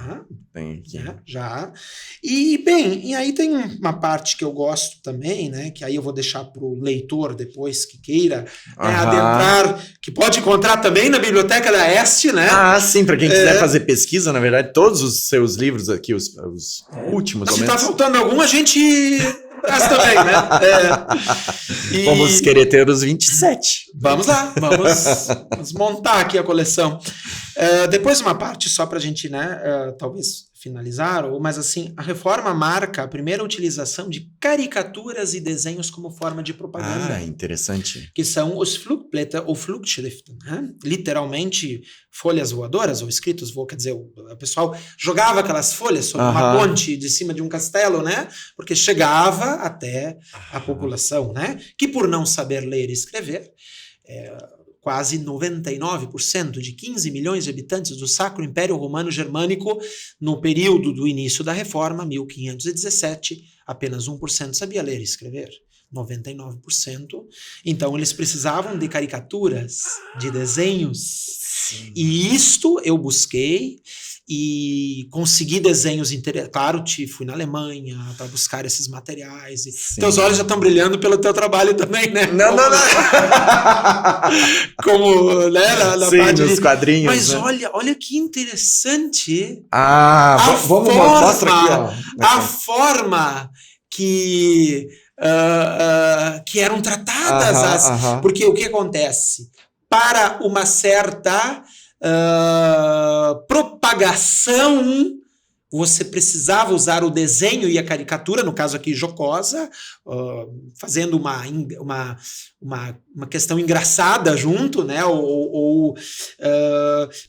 Speaker 1: Tem aqui.
Speaker 2: Já. E, bem, e aí tem uma parte que eu gosto também, né, que aí eu vou deixar para o leitor depois que queira adentrar, que pode encontrar também na Biblioteca da Este, né?
Speaker 1: Sim, para quem quiser fazer pesquisa, na verdade, todos os seus livros aqui, os últimos.
Speaker 2: Se tá faltando algum, a gente traz também, né?
Speaker 1: Vamos querer ter os 27.
Speaker 2: Vamos lá, vamos montar aqui a coleção. Depois uma parte só para a gente, né, talvez finalizar, mas assim, a reforma marca a primeira utilização de caricaturas e desenhos como forma de propaganda.
Speaker 1: Interessante.
Speaker 2: Que são os Flugblätter ou Flugschriften, né? Literalmente folhas voadoras ou escritos quer dizer, o pessoal jogava aquelas folhas sobre uma ponte de cima de um castelo, né? Porque chegava até a população, né? Que por não saber ler e escrever, quase 99% de 15 milhões de habitantes do Sacro Império Romano Germânico, no período do início da Reforma, 1517, apenas 1% sabia ler e escrever. 99%. Então, eles precisavam de caricaturas, de desenhos. Sim. E isto eu busquei e consegui desenhos interessantes. Claro, fui na Alemanha para buscar esses materiais. Teus olhos já estão brilhando pelo teu trabalho também, né?
Speaker 1: Não.
Speaker 2: Como, né? Na parte
Speaker 1: nos quadrinhos.
Speaker 2: Mas
Speaker 1: né?
Speaker 2: olha que interessante.
Speaker 1: Vamos mostra aqui, ó.
Speaker 2: A forma que eram tratadas. Porque o que acontece? Para uma certa propagação, você precisava usar o desenho e a caricatura, no caso aqui jocosa, fazendo uma questão engraçada junto, né? Ou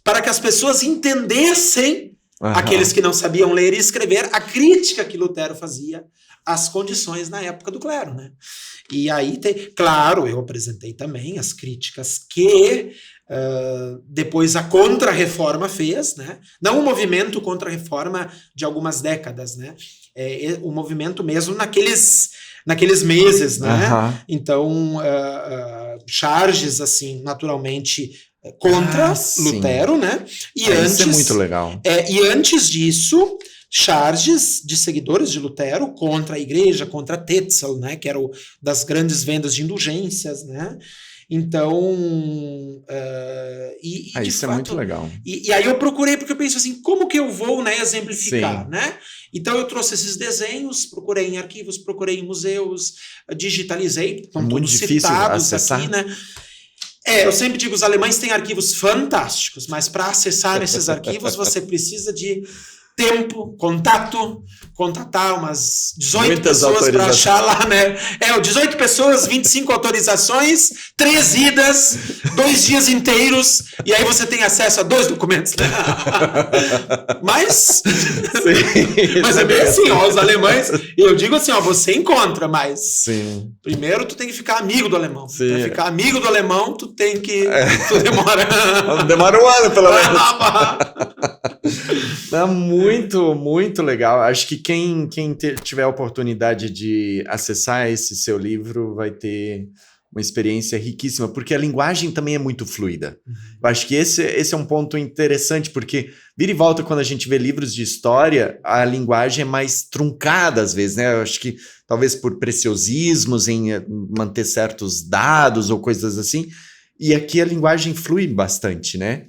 Speaker 2: para que as pessoas entendessem, aqueles que não sabiam ler e escrever, a crítica que Lutero fazia às condições na época do clero, né? E aí, claro, eu apresentei também as críticas que depois a Contra-Reforma fez, né? Não o movimento Contra-Reforma de algumas décadas, né? O movimento mesmo naqueles meses, né? Então, charges, assim, naturalmente contra Lutero, né? E antes,
Speaker 1: isso é muito legal.
Speaker 2: E antes disso, charges de seguidores de Lutero contra a igreja, contra Tetzel, né? Que era das grandes vendas de indulgências, né? Então,
Speaker 1: isso é muito legal.
Speaker 2: E aí eu procurei, porque eu penso assim, como que eu vou, né, exemplificar, né? Então eu trouxe esses desenhos, procurei em arquivos, procurei em museus, digitalizei, estão todos citados aqui, né? Eu sempre digo, os alemães têm arquivos fantásticos, mas para acessar esses arquivos você precisa de tempo, contatar umas 18 pessoas para achar lá, né? 18 pessoas, 25 autorizações, 3 idas, 2 dias inteiros, e aí você tem acesso a 2 documentos, né? Mas é bem assim, os alemães, eu digo assim, você encontra, mas primeiro tu tem que ficar amigo do alemão. Para ficar amigo do alemão, tu tem que... Tu
Speaker 1: demora um ano, pelo menos. É muito, muito legal. Acho que quem tiver a oportunidade de acessar esse seu livro vai ter uma experiência riquíssima, porque a linguagem também é muito fluida. Eu acho que esse é um ponto interessante, porque vira e volta quando a gente vê livros de história, a linguagem é mais truncada às vezes, né? Eu acho que talvez por preciosismos em manter certos dados ou coisas assim, e aqui a linguagem flui bastante, né?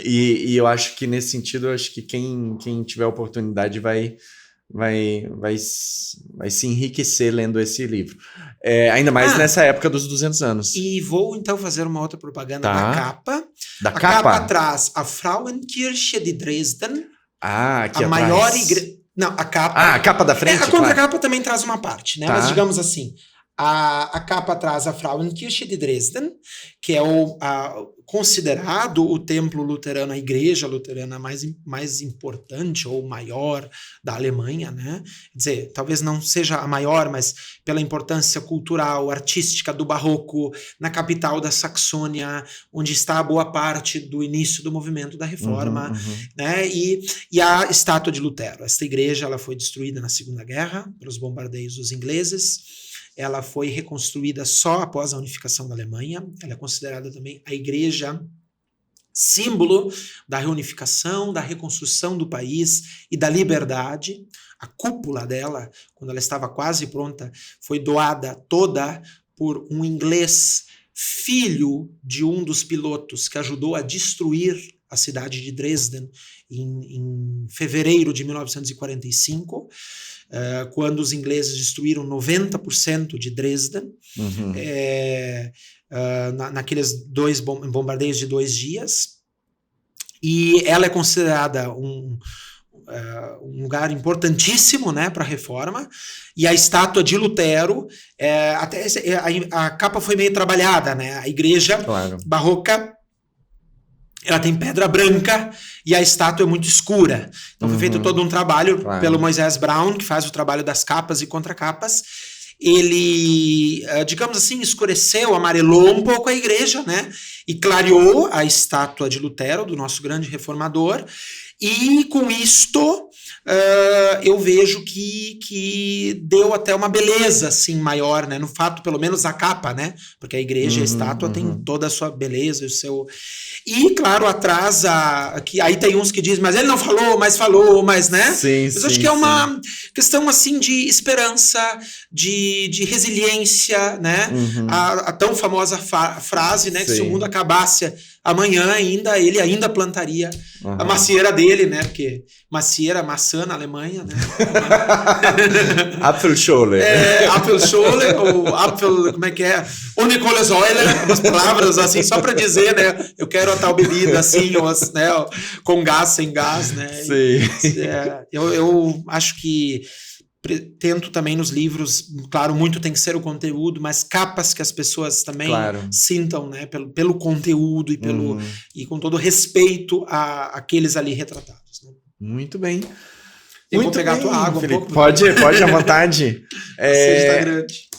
Speaker 1: E eu acho que nesse sentido, eu acho que quem tiver oportunidade vai se enriquecer lendo esse livro. Ainda mais nessa época dos 200 anos.
Speaker 2: E vou então fazer uma outra propaganda da capa.
Speaker 1: Da
Speaker 2: capa?
Speaker 1: A capa
Speaker 2: atrás, a Frauenkirche de Dresden.
Speaker 1: Aqui
Speaker 2: a maior igreja... Não, a capa...
Speaker 1: a capa da frente,
Speaker 2: a contracapa também traz uma parte, né? Mas digamos assim... A capa traz a Frauenkirche de Dresden, que é considerado o templo luterano, a igreja luterana mais importante ou maior da Alemanha, né? Quer dizer, talvez não seja a maior, mas pela importância cultural, artística do barroco, na capital da Saxônia, onde está a boa parte do início do movimento da Reforma, né? E a estátua de Lutero. Esta igreja ela foi destruída na Segunda Guerra pelos bombardeios dos ingleses. Ela foi reconstruída só após a unificação da Alemanha. Ela é considerada também a igreja símbolo da reunificação, da reconstrução do país e da liberdade. A cúpula dela, quando ela estava quase pronta, foi doada toda por um inglês, filho de um dos pilotos que ajudou a destruir a cidade de Dresden em fevereiro de 1945, quando os ingleses destruíram 90% de Dresden, naqueles bombardeios de 2 dias. E ela é considerada um lugar importantíssimo, né, para a Reforma. E a estátua de Lutero, até a capa foi meio trabalhada, né? A igreja barroca, ela tem pedra branca e a estátua é muito escura. Então foi feito todo um trabalho pelo Moisés Brown, que faz o trabalho das capas e contracapas. Ele, digamos assim, escureceu, amarelou um pouco a igreja, né? E clareou a estátua de Lutero, do nosso grande reformador. E com isto eu vejo que deu até uma beleza assim maior, né? No fato, pelo menos a capa, né? Porque a igreja, a estátua tem toda a sua beleza, o seu... E, claro, atrás, aí tem uns que dizem, mas ele não falou, mas, né?
Speaker 1: Sim,
Speaker 2: mas acho que é uma questão, assim, de esperança, de resiliência, né? A tão famosa frase, né? Que se o mundo acabasse amanhã ainda, ele ainda plantaria a macieira dele, né? Porque macieira, maçã na Alemanha, né?
Speaker 1: Apfelschorle.
Speaker 2: Apfelschorle, ou Apfel, como é que é? Kohlensäure, umas palavras assim, só para dizer, né? Eu quero a tal bebida assim, ou, né? Com gás, sem gás, né?
Speaker 1: Sim.
Speaker 2: Eu acho que tento também nos livros, claro, muito tem que ser o conteúdo, mas capas que as pessoas também sintam, né, pelo conteúdo e com todo respeito àqueles ali retratados. Né?
Speaker 1: Muito bem.
Speaker 2: Eu vou pegar a tua água
Speaker 1: Felipe.
Speaker 2: um pouco.
Speaker 1: Pode à vontade.
Speaker 2: A sede tá grande.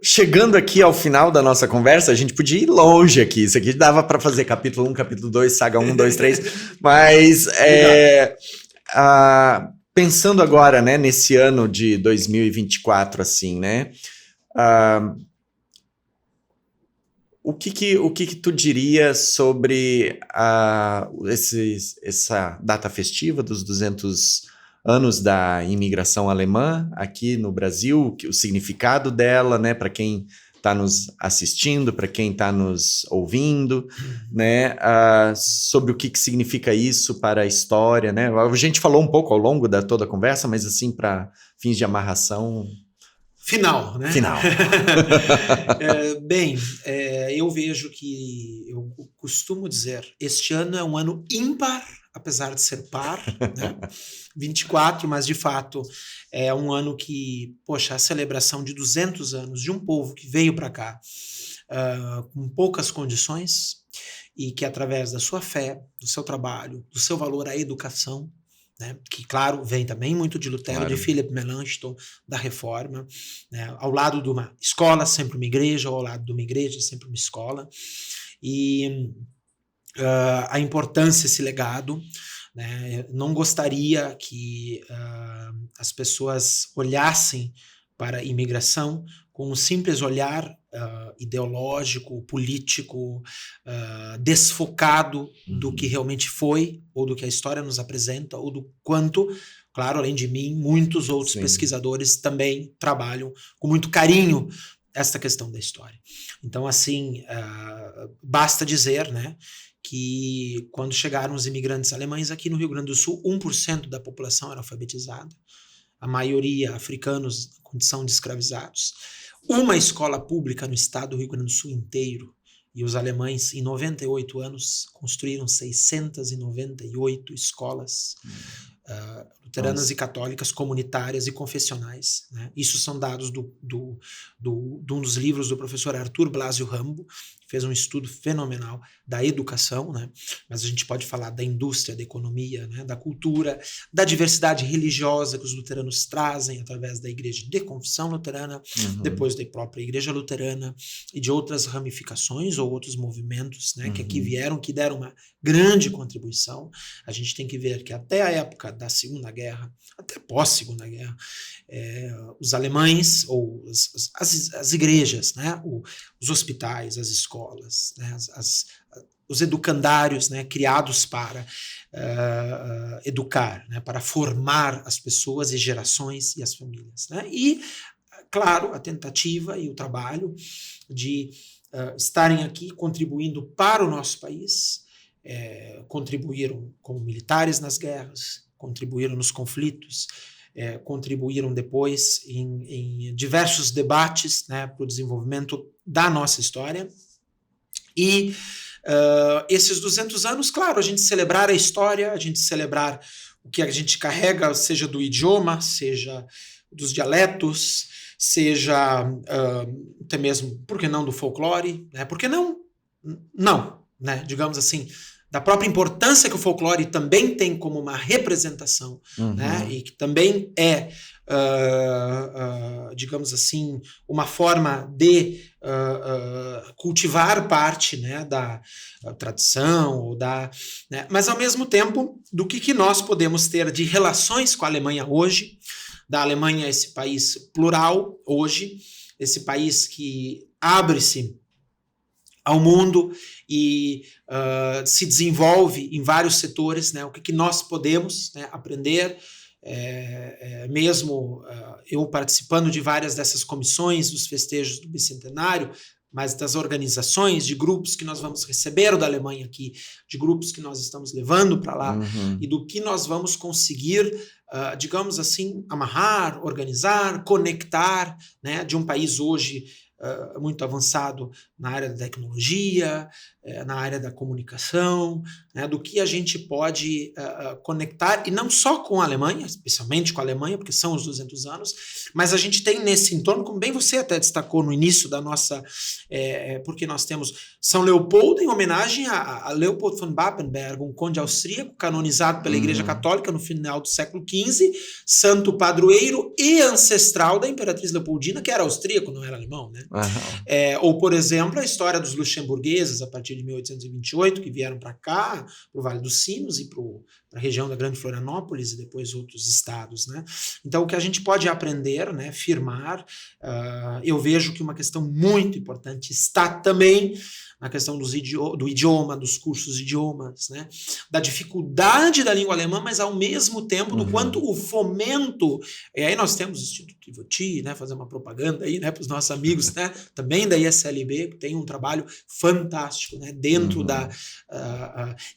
Speaker 1: Chegando aqui ao final da nossa conversa, a gente podia ir longe aqui. Isso aqui dava para fazer capítulo 1, capítulo 2, saga 1, 2, 3, mas pensando agora, né, nesse ano de 2024, assim, né, o que tu diria sobre essa data festiva dos 200 anos da imigração alemã aqui no Brasil, o significado dela, né, para quem está nos assistindo, para quem está nos ouvindo, né, sobre o que significa isso para a história, né? A gente falou um pouco ao longo da toda a conversa, mas assim, para fins de amarração...
Speaker 2: Final, né?
Speaker 1: Final.
Speaker 2: Bem, eu vejo que, eu costumo dizer, este ano é um ano ímpar, apesar de ser par, né? 24, mas de fato é um ano que, poxa, a celebração de 200 anos de um povo que veio para cá com poucas condições e que através da sua fé, do seu trabalho, do seu valor à educação, né, que claro, vem também muito de Lutero, de Philipp Melanchthon, da Reforma, né, ao lado de uma escola, sempre uma igreja, ou ao lado de uma igreja, sempre uma escola, e a importância desse legado, né, não gostaria que as pessoas olhassem para a imigração com um simples olhar ideológico, político, desfocado do que realmente foi, ou do que a história nos apresenta, ou do quanto, claro, além de mim, muitos outros pesquisadores também trabalham com muito carinho esta questão da história. Então, assim, basta dizer, né, que quando chegaram os imigrantes alemães aqui no Rio Grande do Sul, 1% da população era alfabetizada, a maioria africanos na condição de escravizados. Uma escola pública no estado do Rio Grande do Sul inteiro, e os alemães, em 98 anos, construíram 698 escolas luteranas e católicas, comunitárias e confessionais. Né? Isso são dados de um dos livros do professor Arthur Blasio Rambo, que fez um estudo fenomenal da educação, né? Mas a gente pode falar da indústria, da economia, né? Da cultura, da diversidade religiosa que os luteranos trazem através da igreja de confissão luterana, depois da própria igreja luterana e de outras ramificações ou outros movimentos, né? Que aqui vieram, que deram uma grande contribuição. A gente tem que ver que até a época da Segunda Guerra, até pós-Segunda Guerra, os alemães ou as igrejas, né? Os hospitais, as escolas, né? Os educandários, né? Criados para educar, né? Para formar as pessoas e gerações e as famílias, né? E, claro, a tentativa e o trabalho de estarem aqui contribuindo para o nosso país, contribuíram como militares nas guerras, contribuíram nos conflitos, contribuíram depois em diversos debates, né, para o desenvolvimento da nossa história. E esses 200 anos, claro, a gente celebrar a história, a gente celebrar o que a gente carrega, seja do idioma, seja dos dialetos, seja até mesmo, por que não, do folclore, né? Por que não? Não, né? Digamos assim, da própria importância que o folclore também tem como uma representação, né? E que também digamos assim, uma forma de cultivar parte, né, da tradição, ou né? Mas ao mesmo tempo, do que nós podemos ter de relações com a Alemanha hoje, da Alemanha, esse país plural hoje, esse país que abre-se ao mundo e se desenvolve em vários setores, né? O que nós podemos, né, aprender, mesmo eu participando de várias dessas comissões dos festejos do bicentenário, mas das organizações, de grupos que nós vamos receber da Alemanha aqui, de grupos que nós estamos levando para lá, e do que nós vamos conseguir, digamos assim, amarrar, organizar, conectar, né, de um país hoje muito avançado na área da tecnologia, na área da comunicação, né, do que a gente pode conectar, e não só com a Alemanha, especialmente com a Alemanha, porque são os 200 anos, mas a gente tem nesse entorno, como bem você até destacou no início da nossa, porque nós temos São Leopoldo em homenagem a Leopold von Babenberg, um conde austríaco canonizado pela Igreja Católica no final do século XV, santo padroeiro e ancestral da Imperatriz Leopoldina, que era austríaco, não era alemão, né? Ou, por exemplo, a história dos luxemburgueses a partir de 1828, que vieram para cá, para o Vale dos Sinos e para a região da Grande Florianópolis e depois outros estados, né? Então, o que a gente pode aprender, né, firmar, eu vejo que uma questão muito importante está também na questão do idioma, dos cursos de idiomas, né? Da dificuldade da língua alemã, mas ao mesmo tempo do quanto o fomento, e aí nós temos o Instituto Ivoti, né, fazer uma propaganda aí, né, para os nossos amigos, né, também da ISLB, que tem um trabalho fantástico, né, dentro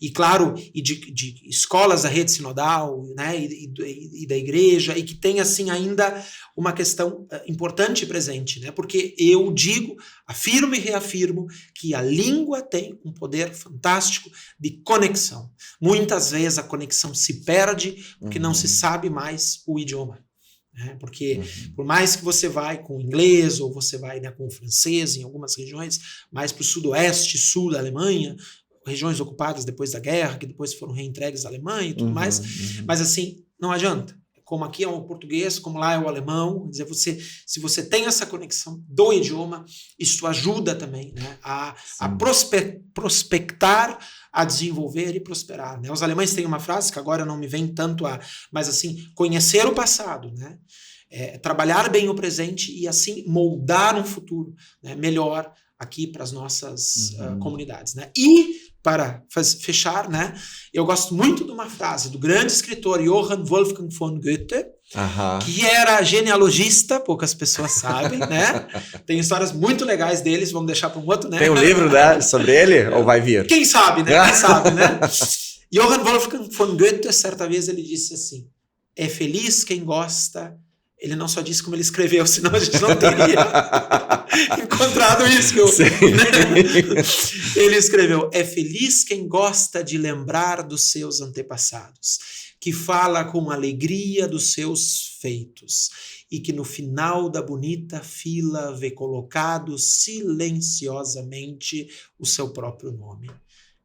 Speaker 2: e claro, e de escolas da rede sinodal, né, e da igreja, e que tem assim ainda uma questão importante e presente, né, porque eu digo, afirmo e reafirmo que a língua tem um poder fantástico de conexão. Muitas vezes a conexão se perde porque não se sabe mais o idioma. Né? Porque por mais que você vai com o inglês ou você vai, né, com o francês em algumas regiões, mais para o sudoeste, sul da Alemanha, regiões ocupadas depois da guerra, que depois foram reentregues à Alemanha e tudo mais, mas assim, não adianta. Como aqui é o português, como lá é o alemão, quer dizer, se você tem essa conexão do idioma, isso ajuda também, né, a prospectar, a desenvolver e prosperar. Né? Os alemães têm uma frase que agora não me vem tanto mas assim, conhecer o passado, né? Trabalhar bem o presente e assim moldar um futuro, né, melhor aqui para as nossas comunidades. Né? E para fechar, né, eu gosto muito de uma frase do grande escritor Johann Wolfgang von Goethe, que era genealogista, poucas pessoas sabem, né? Tem histórias muito legais deles, vamos deixar para um outro, né?
Speaker 1: Tem um livro sobre ele, ou vai vir?
Speaker 2: Quem sabe, né? Quem sabe, né? Johann Wolfgang von Goethe, certa vez, ele disse assim, é feliz quem gosta. Ele não só disse como ele escreveu, senão a gente não teria encontrado isso. Ele escreveu, é feliz quem gosta de lembrar dos seus antepassados. que fala com alegria dos seus feitos e que no final da bonita fila vê colocado silenciosamente o seu próprio nome.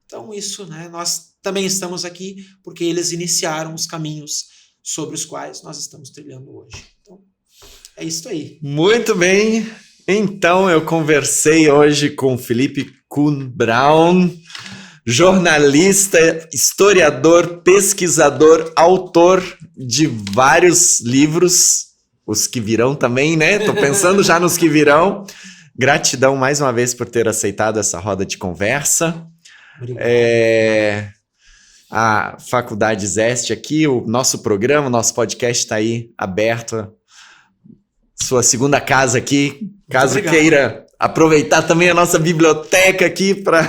Speaker 2: Então isso, né, nós também estamos aqui porque eles iniciaram os caminhos sobre os quais nós estamos trilhando hoje. Então, é isso aí.
Speaker 1: Muito bem. Então, eu conversei hoje com Felipe Kuhn Braun, jornalista, historiador, pesquisador, autor de vários livros, os que virão também, né? Tô pensando já nos que virão. Gratidão mais uma vez por ter aceitado essa roda de conversa.
Speaker 2: Obrigado.
Speaker 1: A Faculdade Zeste aqui, o nosso programa, o nosso podcast está aí aberto. Sua segunda casa aqui, caso queira aproveitar também a nossa biblioteca aqui para...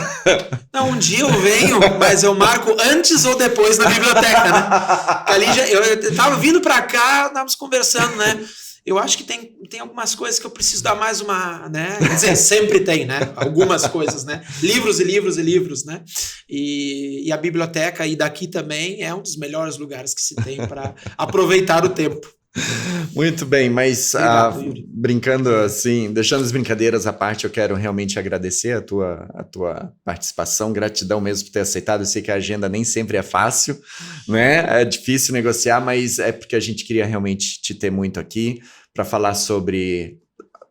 Speaker 2: Não, um dia eu venho, mas eu marco antes ou depois na biblioteca, né? Ali eu tava vindo para cá, estávamos conversando, né? Eu acho que tem algumas coisas que eu preciso dar mais uma, né? Quer dizer, sempre tem, né? Algumas coisas, né? Livros e livros e livros, né? E a biblioteca, e daqui também, é um dos melhores lugares que se tem para aproveitar o tempo.
Speaker 1: Muito bem, mas
Speaker 2: Obrigado,
Speaker 1: brincando assim, deixando as brincadeiras à parte, eu quero realmente agradecer a tua participação, gratidão mesmo por ter aceitado. Eu sei que a agenda nem sempre é fácil, né? É difícil negociar, mas é porque a gente queria realmente te ter muito aqui para falar sobre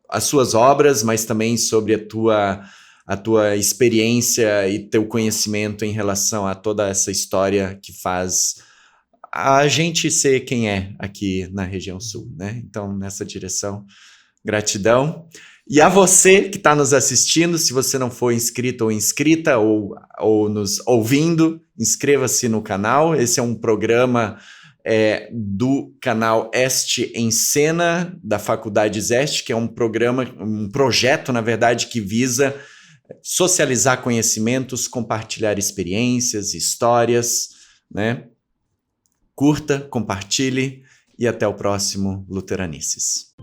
Speaker 1: as suas obras, mas também sobre a tua experiência e teu conhecimento em relação a toda essa história que faz a gente ser quem é aqui na região sul, né? Então, nessa direção, gratidão. E a você que está nos assistindo, se você não for inscrito ou inscrita ou nos ouvindo, inscreva-se no canal. Esse é um programa do canal Este em Cena, da Faculdade Zeste, que é um projeto, na verdade, que visa socializar conhecimentos, compartilhar experiências, histórias, né? Curta, compartilhe e até o próximo Luteranices.